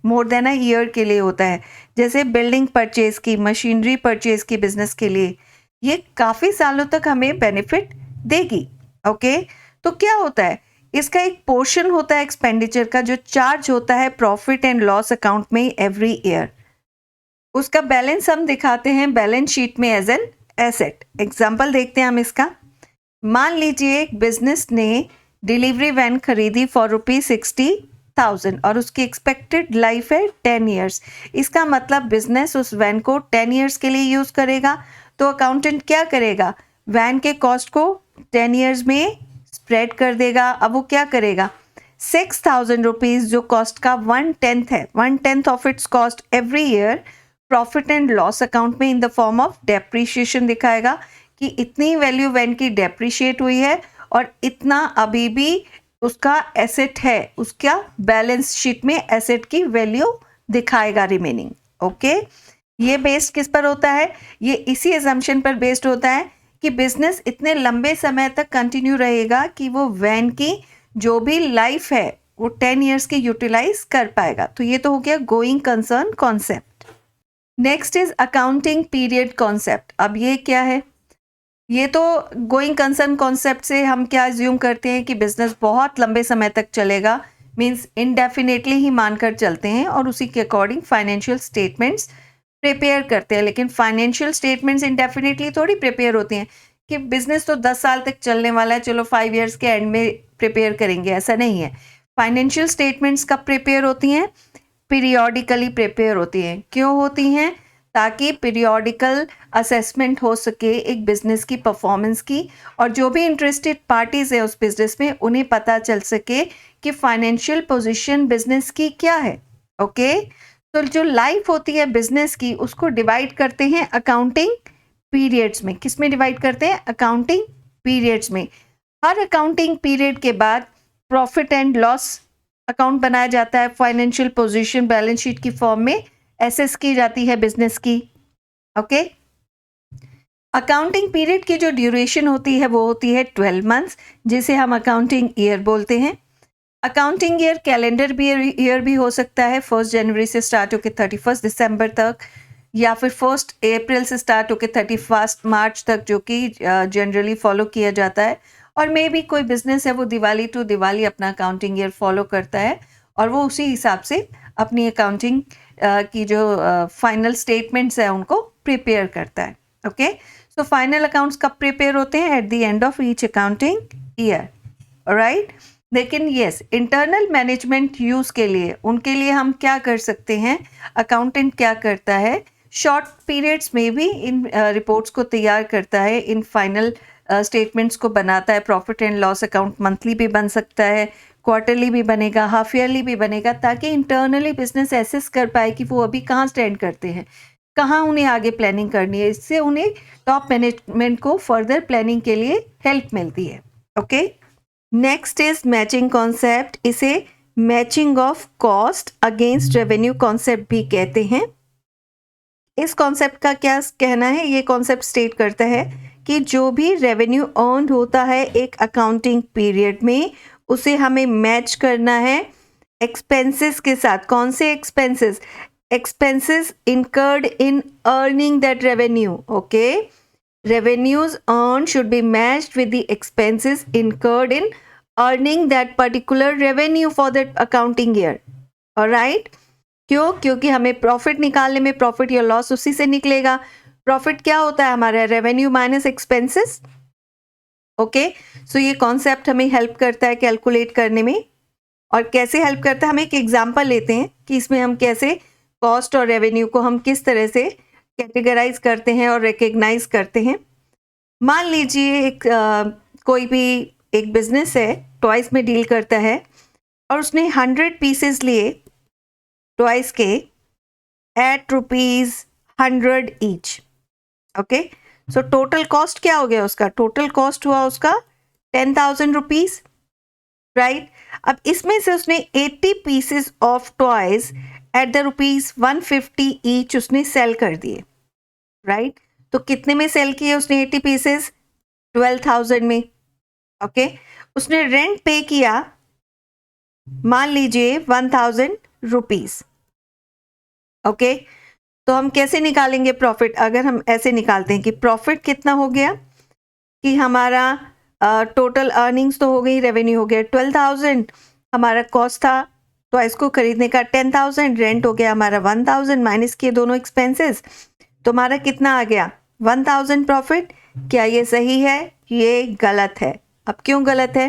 मोर देन अ ईयर के लिए होता है। जैसे बिल्डिंग परचेज की, मशीनरी परचेज की बिजनेस के लिए, ये काफ़ी सालों तक हमें बेनिफिट देगी। ओके, तो क्या होता है? इसका एक पोर्शन होता है एक्सपेंडिचर का जो चार्ज होता है प्रॉफिट एंड लॉस अकाउंट में एवरी ईयर। उसका बैलेंस हम दिखाते हैं बैलेंस शीट में एज एन एसेट। एग्जाम्पल देखते हैं हम इसका। मान लीजिए एक बिजनेस ने डिलीवरी वैन खरीदी फॉर ₹60,000 और उसकी एक्सपेक्टेड लाइफ है 10 years। इसका मतलब बिजनेस उस वैन को 10 years के लिए यूज़ करेगा, तो अकाउंटेंट क्या करेगा? वैन के कॉस्ट को 10 years में स्प्रेड कर देगा। अब वो क्या करेगा? 6,000 रुपीज़ जो कॉस्ट का 1/10 है, 1/10 of its cost every year profit and loss account में in the form of depreciation दिखाएगा कि इतनी वैल्यू वैन की डेप्रीशिएट हुई है और इतना अभी भी उसका एसेट है, उसका बैलेंस शीट में एसेट की वैल्यू दिखाएगा रिमेनिंग। ओके, ये बेस्ड किस पर होता है? ये इसी एजम्पशन पर बेस्ड होता है कि बिजनेस इतने लंबे समय तक कंटिन्यू रहेगा कि वो वैन की जो भी लाइफ है वो 10 ईयर्स की यूटिलाइज कर पाएगा। तो ये तो हो गया going concern concept. Next is accounting period concept. अब ये क्या है? ये तो गोइंग कंसर्न कॉन्सेप्ट से हम क्या अज्यूम करते हैं कि बिजनेस बहुत लंबे समय तक चलेगा, मीन्स इनडेफिनेटली ही मानकर चलते हैं और उसी के अकॉर्डिंग फाइनेंशियल स्टेटमेंट्स प्रिपेयर करते हैं। लेकिन फाइनेंशियल स्टेटमेंट्स इनडेफिनेटली थोड़ी प्रिपेयर होती हैं कि बिजनेस तो 10 साल तक चलने वाला है, चलो 5 ईयर्स के एंड में प्रिपेयर करेंगे, ऐसा नहीं है। फाइनेंशियल स्टेटमेंट्स कब प्रिपेयर होती हैं? पीरियोडिकली प्रिपेयर होती हैं। क्यों होती हैं? ताकि पीरियोडिकल असेसमेंट हो सके एक बिजनेस की परफॉर्मेंस की, और जो भी इंटरेस्टेड पार्टीज है उस बिजनेस में उन्हें पता चल सके कि फाइनेंशियल पोजीशन बिजनेस की क्या है। ओके, तो जो लाइफ होती है बिजनेस की उसको डिवाइड करते हैं अकाउंटिंग पीरियड्स में। किस में डिवाइड करते हैं? अकाउंटिंग पीरियड्स में। हर अकाउंटिंग पीरियड के बाद प्रॉफिट एंड लॉस अकाउंट बनाया जाता है, फाइनेंशियल पोजीशन बैलेंस शीट की फॉर्म में एसेस की जाती है बिजनेस की। ओके, अकाउंटिंग पीरियड की जो ड्यूरेशन होती है वो होती है 12 मंथ्स, जिसे हम अकाउंटिंग ईयर बोलते हैं। अकाउंटिंग ईयर कैलेंडर ईयर भी हो सकता है, 1 जनवरी से स्टार्ट होकर 31 दिसंबर तक, या फिर 1 अप्रैल से स्टार्ट होकर 31 मार्च तक, जो कि जनरली फॉलो किया जाता है। और मे भी कोई बिजनेस है वो दिवाली टू दिवाली अपना अकाउंटिंग ईयर फॉलो करता है और वो उसी हिसाब से अपनी अकाउंटिंग की जो फाइनल स्टेटमेंट्स है उनको प्रिपेयर करता है। ओके, सो फाइनल अकाउंट्स कब प्रिपेयर होते हैं? At the end of each accounting year, right. लेकिन यस, इंटरनल मैनेजमेंट यूज़ के लिए, उनके लिए हम क्या कर सकते हैं? अकाउंटेंट क्या करता है? शॉर्ट पीरियड्स में भी इन रिपोर्ट्स को तैयार करता है, इन फाइनल स्टेटमेंट्स को बनाता है। Profit and loss account monthly भी बन सकता है, क्वार्टरली भी बनेगा, हाफ ईयरली भी बनेगा, ताकि इंटरनली बिजनेस एसेस कर पाए कि वो अभी कहाँ स्टैंड करते हैं, कहाँ उन्हें आगे प्लानिंग करनी है। इससे उन्हें टॉप मैनेजमेंट को फर्दर प्लानिंग के लिए हेल्प मिलती है। Okay, next is matching concept. इसे matching of cost against revenue concept भी कहते हैं। इस कॉन्सेप्ट का क्या कहना है? ये कॉन्सेप्ट स्टेट करता है कि जो भी रेवेन्यू अर्न होता है एक अकाउंटिंग पीरियड में, उसे हमें मैच करना है एक्सपेंसेस के साथ। कौन से expenses? Expenses incurred in earning that revenue. Okay, revenues earned should be matched with the expenses incurred in earning that particular revenue for that accounting year. Alright? क्यों? क्योंकि हमें प्रॉफिट निकालने में प्रॉफिट या लॉस उसी से निकलेगा। प्रॉफिट क्या होता है हमारा? Revenue minus expenses. Okay, so ये कॉन्सेप्ट हमें हेल्प करता है कैलकुलेट करने में। और कैसे हेल्प करता है? हम एक एग्जाम्पल लेते हैं कि इसमें हम कैसे कॉस्ट और रेवेन्यू को हम किस तरह से कैटेगराइज करते हैं और रिकग्नाइज करते हैं। मान लीजिए कोई भी एक बिजनेस है, टॉयज में डील करता है, और उसने 100 पीसेस लिए टॉयज के at ₹100 each. Okay, so total cost क्या हो गया उसका? टोटल कॉस्ट हुआ उसका 10,000 रुपीज, राइट। अब इसमें से उसने 80 pieces of toys at the ₹150 each उसने सेल कर दिए, राइट। तो कितने में सेल किए उसने 80 पीसेस? 12,000 में। ओके, उसने रेंट पे किया मान लीजिए 1,000 रुपीज। ओके, तो हम कैसे निकालेंगे प्रॉफिट? अगर हम ऐसे निकालते हैं कि प्रॉफिट कितना हो गया, कि हमारा टोटल अर्निंग्स तो हो गई, रेवेन्यू हो गया 12,000, हमारा कॉस्ट था तो इसको खरीदने का 10,000, रेंट हो गया हमारा 1,000, माइनस किए दोनों एक्सपेंसेस, तो हमारा कितना आ गया? 1,000 प्रॉफिट। क्या ये सही है? ये गलत है। अब क्यों गलत है?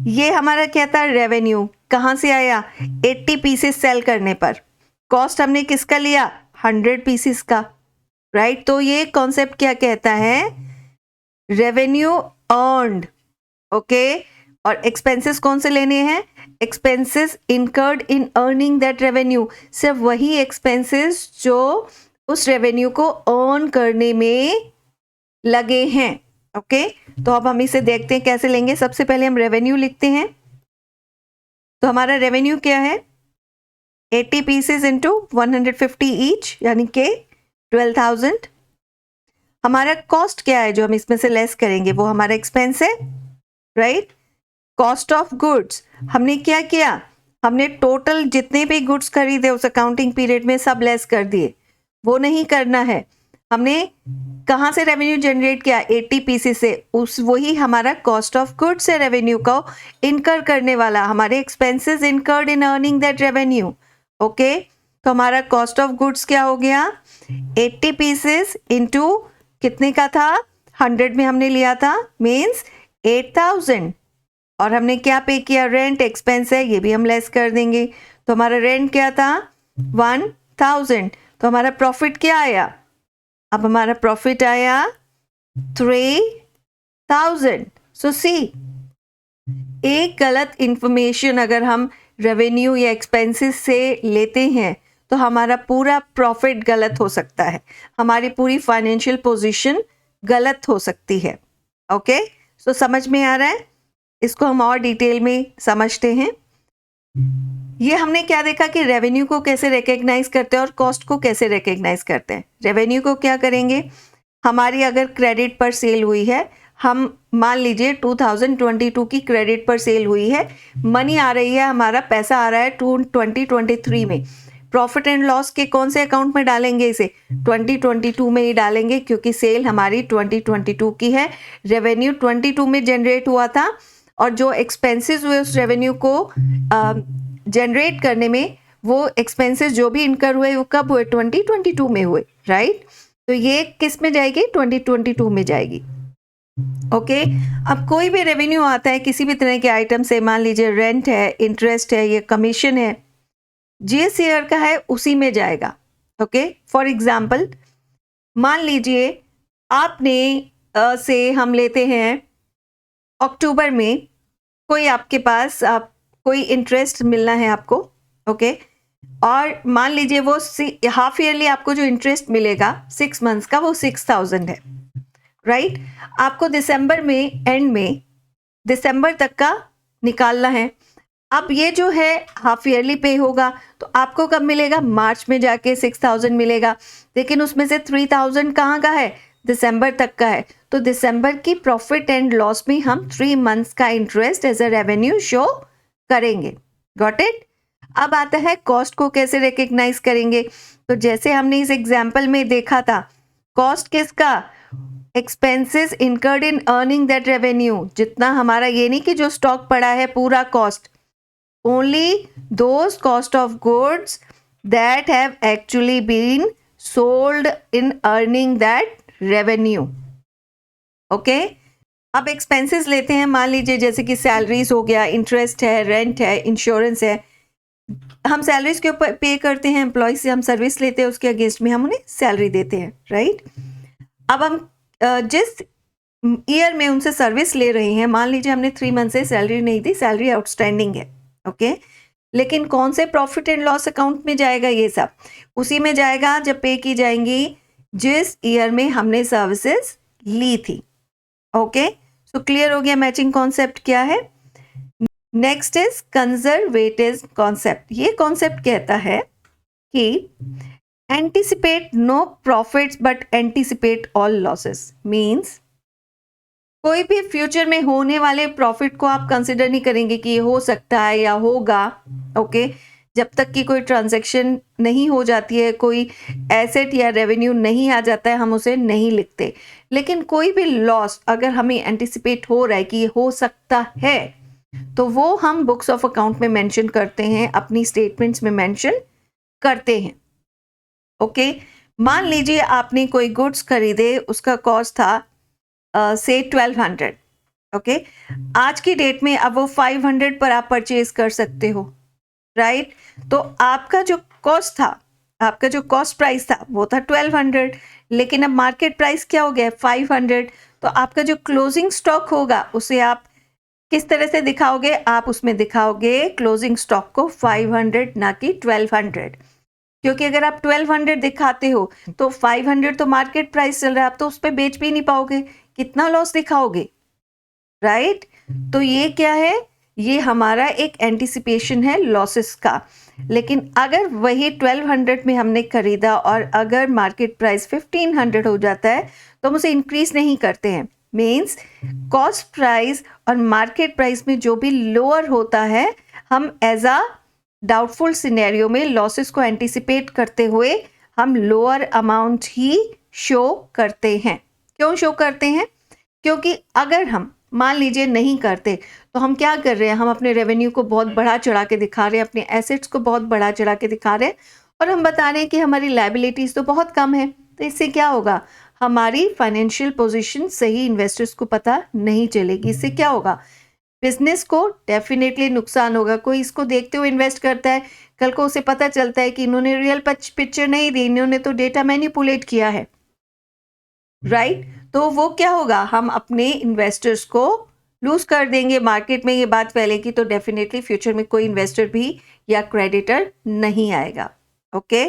ये हमारा क्या था? रेवेन्यू। कहाँ से आया? 80 पीसेस सेल करने पर। कॉस्ट हमने किसका लिया? 100 पीसेस का, राइट। तो ये कॉन्सेप्ट क्या कहता है? रेवेन्यू अर्न्ड, ओके, और एक्सपेंसेस कौन से लेने हैं? Expenses incurred in earning that revenue, सिर्फ वही एक्सपेंसेस जो उस रेवेन्यू को अर्न करने में लगे हैं। ओके, तो अब हम इसे देखते हैं कैसे लेंगे। सबसे पहले हम रेवेन्यू लिखते हैं। तो हमारा रेवेन्यू क्या है, 80 पीसेस इंटू 150 ईच, यानी कि 12,000। हमारा कॉस्ट क्या है जो हम इसमें से लेस करेंगे, वो हमारा एक्सपेंस है, राइट। कॉस्ट ऑफ गुड्स, हमने क्या किया, हमने टोटल जितने भी गुड्स खरीदे उस अकाउंटिंग पीरियड में सब लेस कर दिए, वो नहीं करना है। हमने कहाँ से रेवेन्यू जनरेट किया, 80 पीसेस से, उस वही हमारा कॉस्ट ऑफ गुड्स है रेवेन्यू को इनकर करने वाला, हमारे expenses incurred in earning that revenue. Okay, तो हमारा कॉस्ट ऑफ गुड्स क्या हो गया, 80 पीसेस इंटू कितने का था, 100 में हमने लिया था, मीन्स 8,000। और हमने क्या पे किया, रेंट एक्सपेंस है, ये भी हम लेस कर देंगे। तो हमारा रेंट क्या था, 1,000। तो हमारा प्रॉफिट क्या आया, अब हमारा प्रॉफिट आया 3,000। सो सी, एक गलत इंफॉर्मेशन अगर हम रेवेन्यू या एक्सपेंसेस से लेते हैं तो हमारा पूरा प्रॉफिट गलत हो सकता है, हमारी पूरी फाइनेंशियल पोजीशन गलत हो सकती है। ओके, सो समझ में आ रहा है, इसको हम और डिटेल में समझते हैं। ये हमने क्या देखा कि रेवेन्यू को कैसे रिकग्नाइज करते हैं और कॉस्ट को कैसे रिकग्नाइज करते हैं। रेवेन्यू को क्या करेंगे, हमारी अगर क्रेडिट पर सेल हुई है, हम मान लीजिए 2022 की क्रेडिट पर सेल हुई है, मनी आ रही है, हमारा पैसा आ रहा है 2023 में, प्रॉफिट एंड लॉस के कौन से अकाउंट में डालेंगे, इसे 2022 में ही डालेंगे, क्योंकि सेल हमारी 2022 की है, रेवेन्यू 22 में जनरेट हुआ था, और जो एक्सपेंसेस हुए उस रेवेन्यू को जनरेट करने में, वो एक्सपेंसेस जो भी इनकर हुए वो कब हुए, 2022 में हुए, राइट। तो ये किस में जाएगी, 2022 में जाएगी। ओके, अब कोई भी रेवेन्यू आता है किसी भी तरह के आइटम से, मान लीजिए रेंट है, इंटरेस्ट है, ये कमीशन है, जिस ईयर का है उसी में जाएगा। ओके, फॉर एग्जाम्पल मान लीजिए आपने से हम लेते हैं अक्टूबर में, कोई आपके पास कोई इंटरेस्ट मिलना है आपको। ओके, और मान लीजिए वो हाफ ईयरली आपको जो इंटरेस्ट मिलेगा 6 मंथ्स का, वो 6,000 है, राइट। आपको दिसंबर में, एंड में दिसंबर तक का निकालना है। अब ये जो है हाफ ईयरली पे होगा, तो आपको कब मिलेगा, मार्च में जाके 6,000 मिलेगा, लेकिन उसमें से 3,000 कहाँ का है, दिसंबर तक का है। तो दिसंबर की प्रॉफिट एंड लॉस में हम 3 मंथ्स का interest as a revenue show करेंगे। Got it. अब आता है कॉस्ट को कैसे रिकग्नाइज करेंगे। तो जैसे हमने इस एग्जाम्पल में देखा था, कॉस्ट किसका, expenses incurred in earning that revenue, जितना हमारा, ये नहीं कि जो स्टॉक पड़ा है पूरा cost, only those cost of goods that have actually been sold in earning that revenue. Okay, अब एक्सपेंसेस लेते हैं, मान लीजिए जैसे कि सैलरीज हो गया, इंटरेस्ट है, रेंट है, इंश्योरेंस है। हम सैलरीज के ऊपर पे करते हैं, एम्प्लॉय से हम सर्विस लेते हैं, उसके अगेंस्ट में हम उन्हें सैलरी देते हैं, राइट। अब हम जिस ईयर में उनसे सर्विस ले रहे हैं, मान लीजिए हमने 3 मंथ से सैलरी नहीं दी, सैलरी आउटस्टैंडिंग है, ओके, लेकिन कौन से प्रॉफिट एंड लॉस अकाउंट में जाएगा, ये सब उसी में जाएगा जब पे की जाएंगी जिस ईयर में हमने सर्विसेज ली थी। ओके, सो क्लियर हो गया मैचिंग कॉन्सेप्ट क्या है। Next is conservative concept. ये कॉन्सेप्ट कहता है कि anticipate no profits but anticipate all losses. Means कोई भी फ्यूचर में होने वाले प्रॉफिट को आप कंसिडर नहीं करेंगे कि ये हो सकता है या होगा। ओके, जब तक कि कोई ट्रांजैक्शन नहीं हो जाती है, कोई एसेट या रेवेन्यू नहीं आ जाता है, हम उसे नहीं लिखते। लेकिन कोई भी लॉस अगर हमें एंटिसिपेट हो रहा है कि ये हो सकता है, तो वो हम बुक्स ऑफ अकाउंट में मेंशन करते हैं, अपनी स्टेटमेंट्स में मेंशन करते हैं। ओके, मान लीजिए आपने कोई गुड्स खरीदे, उसका कॉस्ट था से 1200। ओके, आज की डेट में अब वो 500 पर आप परचेज कर सकते हो, राइट। तो आपका जो कॉस्ट था, आपका जो कॉस्ट प्राइस था वो था 1200, लेकिन अब मार्केट प्राइस क्या हो गया, 500। तो आपका जो क्लोजिंग स्टॉक होगा उसे आप किस तरह से दिखाओगे? आप उसमें दिखाओगे क्लोजिंग स्टॉक को 500 ना कि 1200, क्योंकि अगर आप 1200 दिखाते हो तो 500 तो मार्केट प्राइस चल रहा है, आप तो उस पर बेच भी नहीं पाओगे, कितना लॉस दिखाओगे, राइट? तो ये क्या है? ये हमारा एक एंटिसिपेशन है लॉसेस का। लेकिन अगर वही 1200 में हमने खरीदा और अगर मार्केट प्राइस 1500 हो जाता है तो हम उसे इंक्रीज नहीं करते हैं। मीन्स कॉस्ट प्राइस और मार्केट प्राइस में जो भी लोअर होता है, हम एज अ डाउटफुल सिनेरियो में लॉसेस को एंटिसिपेट करते हुए हम लोअर अमाउंट ही शो करते हैं। क्यों शो करते हैं? क्योंकि अगर हम मान लीजिए नहीं करते तो हम क्या कर रहे हैं? हम अपने रेवेन्यू को बहुत बढ़ा चढ़ा के दिखा रहे हैं, अपने एसेट्स को बहुत बढ़ा चढ़ा के दिखा रहे हैं और हम बता रहे हैं कि हमारी लायबिलिटीज तो बहुत कम है। तो इससे क्या होगा? हमारी फाइनेंशियल पोजीशन सही इन्वेस्टर्स को पता नहीं चलेगी। इससे क्या होगा? बिजनेस को डेफिनेटली नुकसान होगा। कोई इसको देखते हुए इन्वेस्ट करता है, कल को उसे पता चलता है कि इन्होंने रियल पिक्चर नहीं दी, इन्होंने तो डेटा मैनिपुलेट किया है, राइट? तो वो क्या होगा? हम अपने इन्वेस्टर्स को लूज कर देंगे। मार्केट में ये बात फैलेगी तो डेफिनेटली फ्यूचर में कोई इन्वेस्टर भी या क्रेडिटर नहीं आएगा। ओके,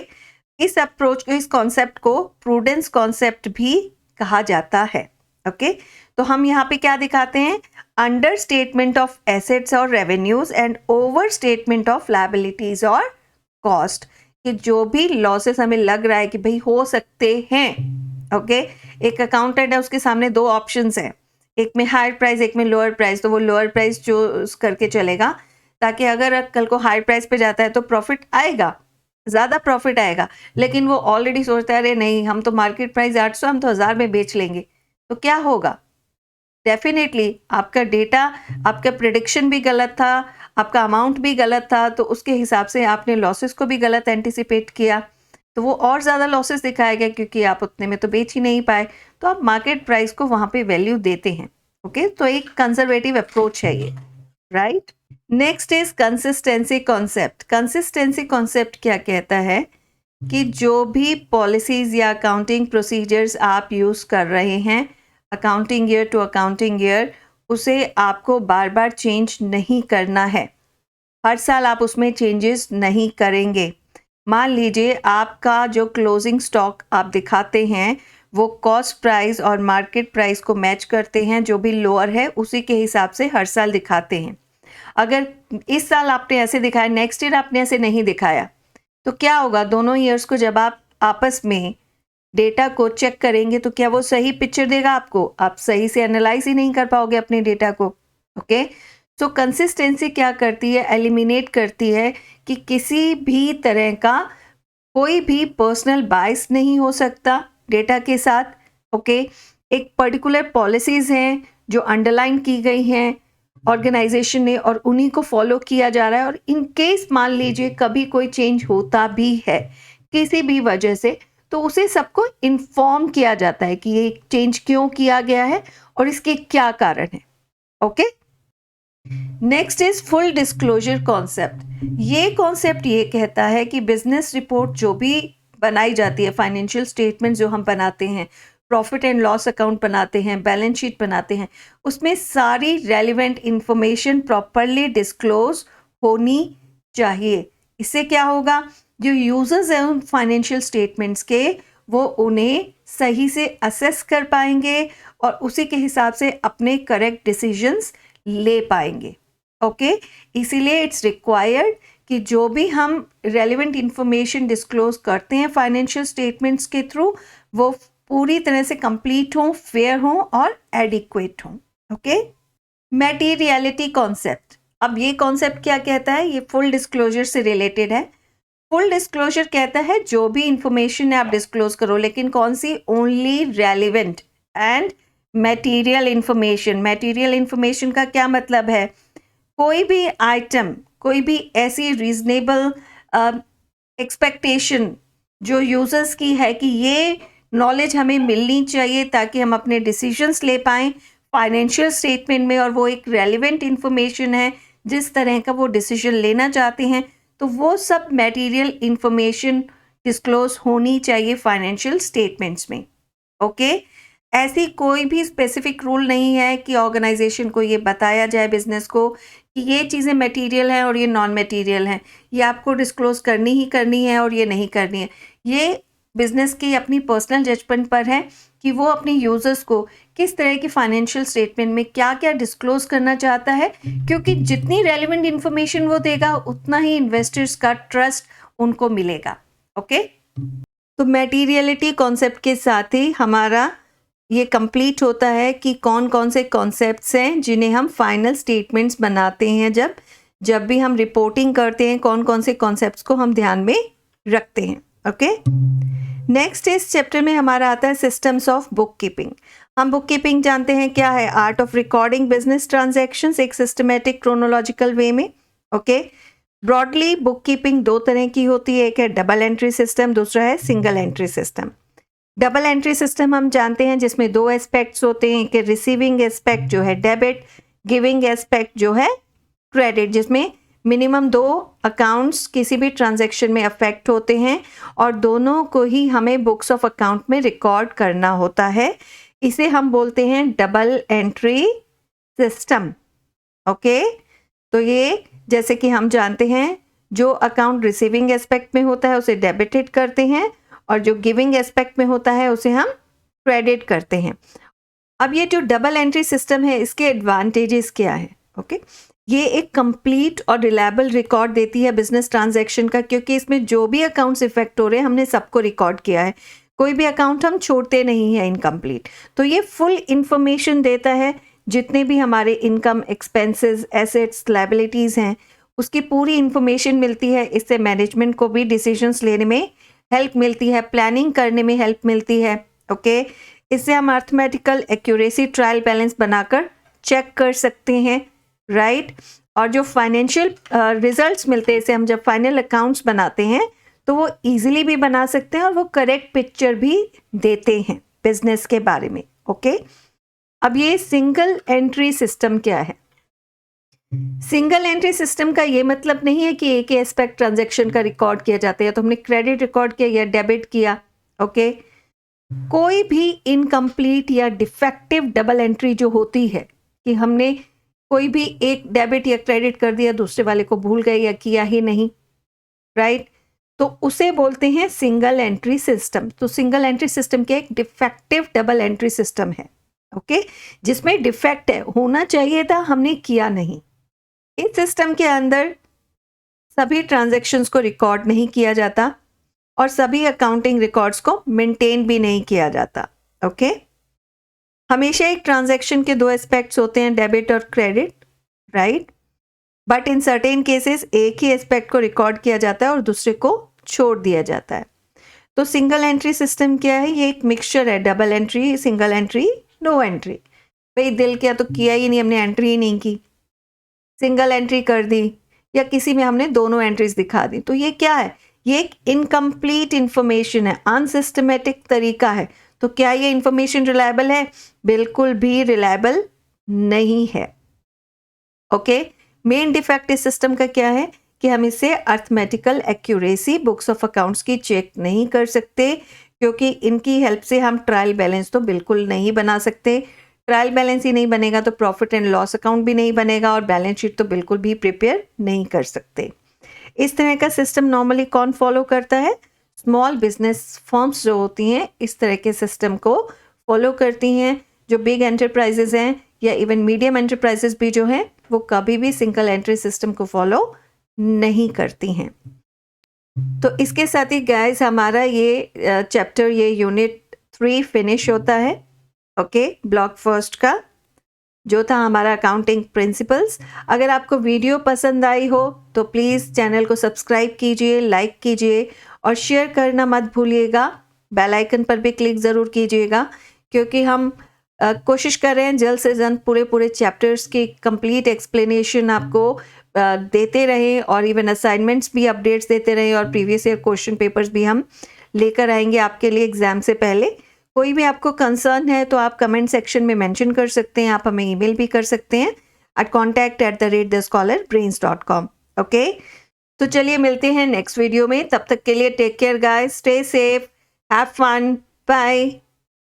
इस अप्रोच को, इस कॉन्सेप्ट को प्रूडेंस कॉन्सेप्ट भी कहा जाता है। ओके, तो हम यहाँ पे क्या दिखाते हैं? अंडर स्टेटमेंट ऑफ एसेट्स और revenues and over statement of liabilities और कॉस्ट, कि जो भी लॉसेस हमें लग रहा है कि भाई हो सकते हैं। ओके, एक अकाउंटेंट है, उसके सामने दो ऑप्शंस हैं, एक में हायर प्राइस, एक में लोअर प्राइस, तो वो लोअर प्राइस चूज करके चलेगा ताकि अगर कल को हायर प्राइस पे जाता है तो प्रॉफिट आएगा, ज़्यादा प्रॉफिट आएगा। लेकिन वो ऑलरेडी सोचता है अरे नहीं, हम तो मार्केट प्राइस 800, हम तो 1000 में बेच लेंगे। तो क्या होगा? डेफिनेटली आपका डेटा, आपका प्रिडिक्शन भी गलत था, आपका अमाउंट भी गलत था, तो उसके हिसाब से आपने लॉसेस को भी गलत एंटिसिपेट किया, तो वो और ज़्यादा लॉसेस दिखाएगा क्योंकि आप उतने में तो बेच ही नहीं पाए। तो आप मार्केट प्राइस को वहाँ पे वैल्यू देते हैं। ओके, तो एक कंजर्वेटिव अप्रोच है ये, right? Next is consistency concept. Consistency concept क्या कहता है कि जो भी पॉलिसीज या अकाउंटिंग प्रोसीजर्स आप यूज़ कर रहे हैं accounting year to accounting year, उसे आपको बार बार चेंज नहीं करना है। हर साल आप उसमें चेंजेस नहीं करेंगे। मान लीजिए आपका जो क्लोजिंग स्टॉक आप दिखाते हैं वो कॉस्ट प्राइस और मार्केट प्राइस को मैच करते हैं, जो भी लोअर है उसी के हिसाब से हर साल दिखाते हैं। अगर इस साल आपने ऐसे दिखाया, नेक्स्ट ईयर आपने ऐसे नहीं दिखाया, तो क्या होगा? दोनों ईयर्स को जब आप आपस में डेटा को चेक करेंगे तो क्या वो सही पिक्चर देगा आपको? आप सही से एनालाइज ही नहीं कर पाओगे अपने डेटा को। ओके, सो कंसिस्टेंसी क्या करती है? एलिमिनेट करती है कि किसी भी तरह का कोई भी पर्सनल बायस नहीं हो सकता डेटा के साथ। ओके, एक पर्टिकुलर पॉलिसीज हैं जो अंडरलाइन की गई हैं ऑर्गेनाइजेशन ने और उन्हीं को फॉलो किया जा रहा है, और इन केस मान लीजिए कभी कोई चेंज होता भी है किसी भी वजह से, तो उसे सबको इन्फॉर्म किया जाता है कि ये चेंज क्यों किया गया है और इसके क्या कारण है। Okay, next is full disclosure concept. ये कॉन्सेप्ट ये कहता है कि बिजनेस रिपोर्ट जो भी बनाई जाती है, फाइनेंशियल स्टेटमेंट जो हम बनाते हैं, प्रॉफिट एंड लॉस अकाउंट बनाते हैं, बैलेंस शीट बनाते हैं, उसमें सारी रेलिवेंट इंफॉर्मेशन प्रॉपरली डिस्क्लोज होनी चाहिए। इससे क्या होगा? जो यूजर्स हैं उन फाइनेंशियल स्टेटमेंट्स के, वो उन्हें सही से असेस कर पाएंगे और उसी के हिसाब से अपने करेक्ट डिसीजंस ले पाएंगे। ओके, इसीलिए इट्स रिक्वायर्ड कि जो भी हम रेलिवेंट इंफॉर्मेशन डिस्क्लोज करते हैं फाइनेंशियल स्टेटमेंट्स के थ्रू, वो पूरी तरह से कंप्लीट हों, फेयर हों और एडिक्वेट हों। Okay, materiality concept. अब ये कॉन्सेप्ट क्या कहता है? ये फुल डिस्क्लोजर से रिलेटेड है। फुल डिस्क्लोजर कहता है जो भी इंफॉर्मेशन है आप डिस्क्लोज करो, लेकिन कौन सी? Only relevant and material information. Material information का क्या मतलब है? कोई भी आइटम, कोई भी ऐसी रीजनेबल एक्सपेक्टेशन जो यूजर्स की है कि ये नॉलेज हमें मिलनी चाहिए ताकि हम अपने डिसीजंस ले पाएं फाइनेंशियल स्टेटमेंट में, और वो एक रेलिवेंट इंफॉर्मेशन है जिस तरह का वो डिसीजन लेना चाहते हैं, तो वो सब मटेरियल इंफॉर्मेशन डिस्क्लोज होनी चाहिए फाइनेंशियल स्टेटमेंट्स में। ओके, ऐसी कोई भी स्पेसिफिक रूल नहीं है कि ऑर्गेनाइजेशन को ये बताया जाए बिजनेस को कि ये चीज़ें मटेरियल हैं और ये नॉन मटेरियल हैं, ये आपको डिस्क्लोज करनी ही करनी है और ये नहीं करनी है। ये बिजनेस की अपनी पर्सनल जजमेंट पर है कि वो अपने यूजर्स को किस तरह की फाइनेंशियल स्टेटमेंट में क्या क्या डिस्क्लोज करना चाहता है, क्योंकि जितनी रेलिवेंट इंफॉर्मेशन वो देगा उतना ही इन्वेस्टर्स का ट्रस्ट उनको मिलेगा। ओके, तो मटेरियलिटी कॉन्सेप्ट के साथ ही हमारा ये कंप्लीट होता है कि कौन कौन से कॉन्सेप्ट्स हैं जिन्हें हम फाइनल स्टेटमेंट्स बनाते हैं। जब भी हम रिपोर्टिंग करते हैं कौन कौन से कॉन्सेप्ट्स को हम ध्यान में रखते हैं। ओके, नेक्स्ट इस चैप्टर में हमारा आता है सिस्टम्स ऑफ बुक कीपिंग। हम बुक कीपिंग जानते हैं क्या है, art of recording business transactions एक सिस्टमेटिक क्रोनोलॉजिकल वे में। ओके, ब्रॉडली बुक कीपिंग दो तरह की होती है, एक है डबल एंट्री सिस्टम, दूसरा है single entry system. Double entry system हम जानते हैं जिसमें दो एस्पेक्ट्स होते हैं कि रिसीविंग एस्पेक्ट जो है डेबिट, गिविंग एस्पेक्ट जो है क्रेडिट, जिसमें मिनिमम दो अकाउंट्स किसी भी ट्रांजैक्शन में अफेक्ट होते हैं और दोनों को ही हमें बुक्स ऑफ अकाउंट में रिकॉर्ड करना होता है। इसे हम बोलते हैं डबल एंट्री सिस्टम। ओके, तो ये जैसे कि हम जानते हैं जो अकाउंट रिसीविंग एस्पेक्ट में होता है उसे डेबिटेड करते हैं और जो गिविंग एस्पेक्ट में होता है उसे हम क्रेडिट करते हैं। अब ये जो डबल एंट्री सिस्टम है इसके एडवांटेजेस क्या है? ओके, ये एक कंप्लीट और रिलायबल रिकॉर्ड देती है बिजनेस ट्रांजैक्शन का, क्योंकि इसमें जो भी अकाउंट्स इफेक्ट हो रहे हैं हमने सबको रिकॉर्ड किया है, कोई भी अकाउंट हम छोड़ते नहीं है इनकम्प्लीट। तो ये फुल इंफॉर्मेशन देता है, जितने भी हमारे इनकम, एक्सपेंसेस, एसेट्स, लायबिलिटीज़ हैं उसकी पूरी इंफॉर्मेशन मिलती है। इससे मैनेजमेंट को भी डिसीजंस लेने में हेल्प मिलती है, प्लानिंग करने में हेल्प मिलती है। ओके, इससे हम अर्थमेटिकल एक्यूरेसी ट्रायल बैलेंस बनाकर चेक कर सकते हैं, राइट। और जो फाइनेंशियल रिजल्ट्स मिलते हैं, इसे हम जब फाइनल अकाउंट्स बनाते हैं तो वो इजीली भी बना सकते हैं और वो करेक्ट पिक्चर भी देते हैं बिजनेस के बारे में। ओके, अब ये सिंगल एंट्री सिस्टम क्या है? सिंगल एंट्री सिस्टम का ये मतलब नहीं है कि एक ही एस्पेक्ट ट्रांजैक्शन का रिकॉर्ड किया जाता है, तो हमने क्रेडिट रिकॉर्ड किया या डेबिट किया। ओके, कोई भी इनकम्प्लीट या डिफेक्टिव डबल एंट्री जो होती है कि हमने कोई भी एक डेबिट या क्रेडिट कर दिया, दूसरे वाले को भूल गए या किया ही नहीं, राइट, तो उसे बोलते हैं सिंगल एंट्री सिस्टम। तो सिंगल एंट्री सिस्टम क्या एक डिफेक्टिव डबल एंट्री सिस्टम है। ओके, जिसमें डिफेक्ट है, होना चाहिए था हमने किया नहीं। इस सिस्टम के अंदर सभी ट्रांजैक्शंस को रिकॉर्ड नहीं किया जाता और सभी अकाउंटिंग रिकॉर्ड्स को मेंटेन भी नहीं किया जाता। ओके, हमेशा एक ट्रांजैक्शन के दो एस्पेक्ट्स होते हैं, डेबिट और credit, right, but in certain cases एक ही एस्पेक्ट को रिकॉर्ड किया जाता है और दूसरे को छोड़ दिया जाता है। तो सिंगल एंट्री सिस्टम क्या है? ये एक मिक्सचर है, double entry, single entry, no entry. भाई दिल किया तो किया ही नहीं, हमने एंट्री ही नहीं की, सिंगल एंट्री कर दी, या किसी में हमने दोनों एंट्रीज दिखा दी, तो ये क्या है? ये एक इनकम्प्लीट इंफॉर्मेशन है, अनसिस्टमेटिक तरीका है। तो क्या ये इंफॉर्मेशन रिलायबल है? बिल्कुल भी रिलायबल नहीं है। ओके, मेन डिफेक्ट इस सिस्टम का क्या है कि हम इससे arithmetical accuracy books of accounts की चेक नहीं कर सकते, क्योंकि इनकी हेल्प से हम ट्रायल बैलेंस तो बिल्कुल नहीं बना सकते। ट्रायल बैलेंस ही नहीं बनेगा तो प्रॉफिट एंड लॉस अकाउंट भी नहीं बनेगा और बैलेंस शीट तो बिल्कुल भी प्रिपेयर नहीं कर सकते। इस तरह का सिस्टम नॉर्मली कौन फॉलो करता है? स्मॉल बिजनेस फर्म्स जो होती हैं इस तरह के सिस्टम को फॉलो करती हैं। जो बिग एंटरप्राइजेज हैं या इवन मीडियम एंटरप्राइजेज भी जो हैं वो कभी भी सिंगल एंट्री सिस्टम को फॉलो नहीं करती हैं। तो इसके साथ ही गाइस हमारा ये चैप्टर, ये यूनिट 3 फिनिश होता है। ओके, ब्लॉक फर्स्ट का जो था हमारा अकाउंटिंग प्रिंसिपल्स। अगर आपको वीडियो पसंद आई हो तो प्लीज़ चैनल को सब्सक्राइब कीजिए, लाइक कीजिए और शेयर करना मत भूलिएगा। बेल आइकन पर भी क्लिक ज़रूर कीजिएगा, क्योंकि हम कोशिश कर रहे हैं जल्द से जल्द पूरे चैप्टर्स की कंप्लीट एक्सप्लेनेशन आपको देते रहें और इवन असाइनमेंट्स भी अपडेट्स देते रहें और प्रीवियस ईयर क्वेश्चन पेपर्स भी हम लेकर आएंगे आपके लिए एग्ज़ाम से पहले। कोई भी आपको कंसर्न है तो आप कमेंट सेक्शन में मेंशन कर सकते हैं, आप हमें ईमेल भी कर सकते हैं at contact@thescholarbrains.com। ओके, तो चलिए मिलते हैं नेक्स्ट वीडियो में, तब तक के लिए take care guys, stay safe, have fun, bye.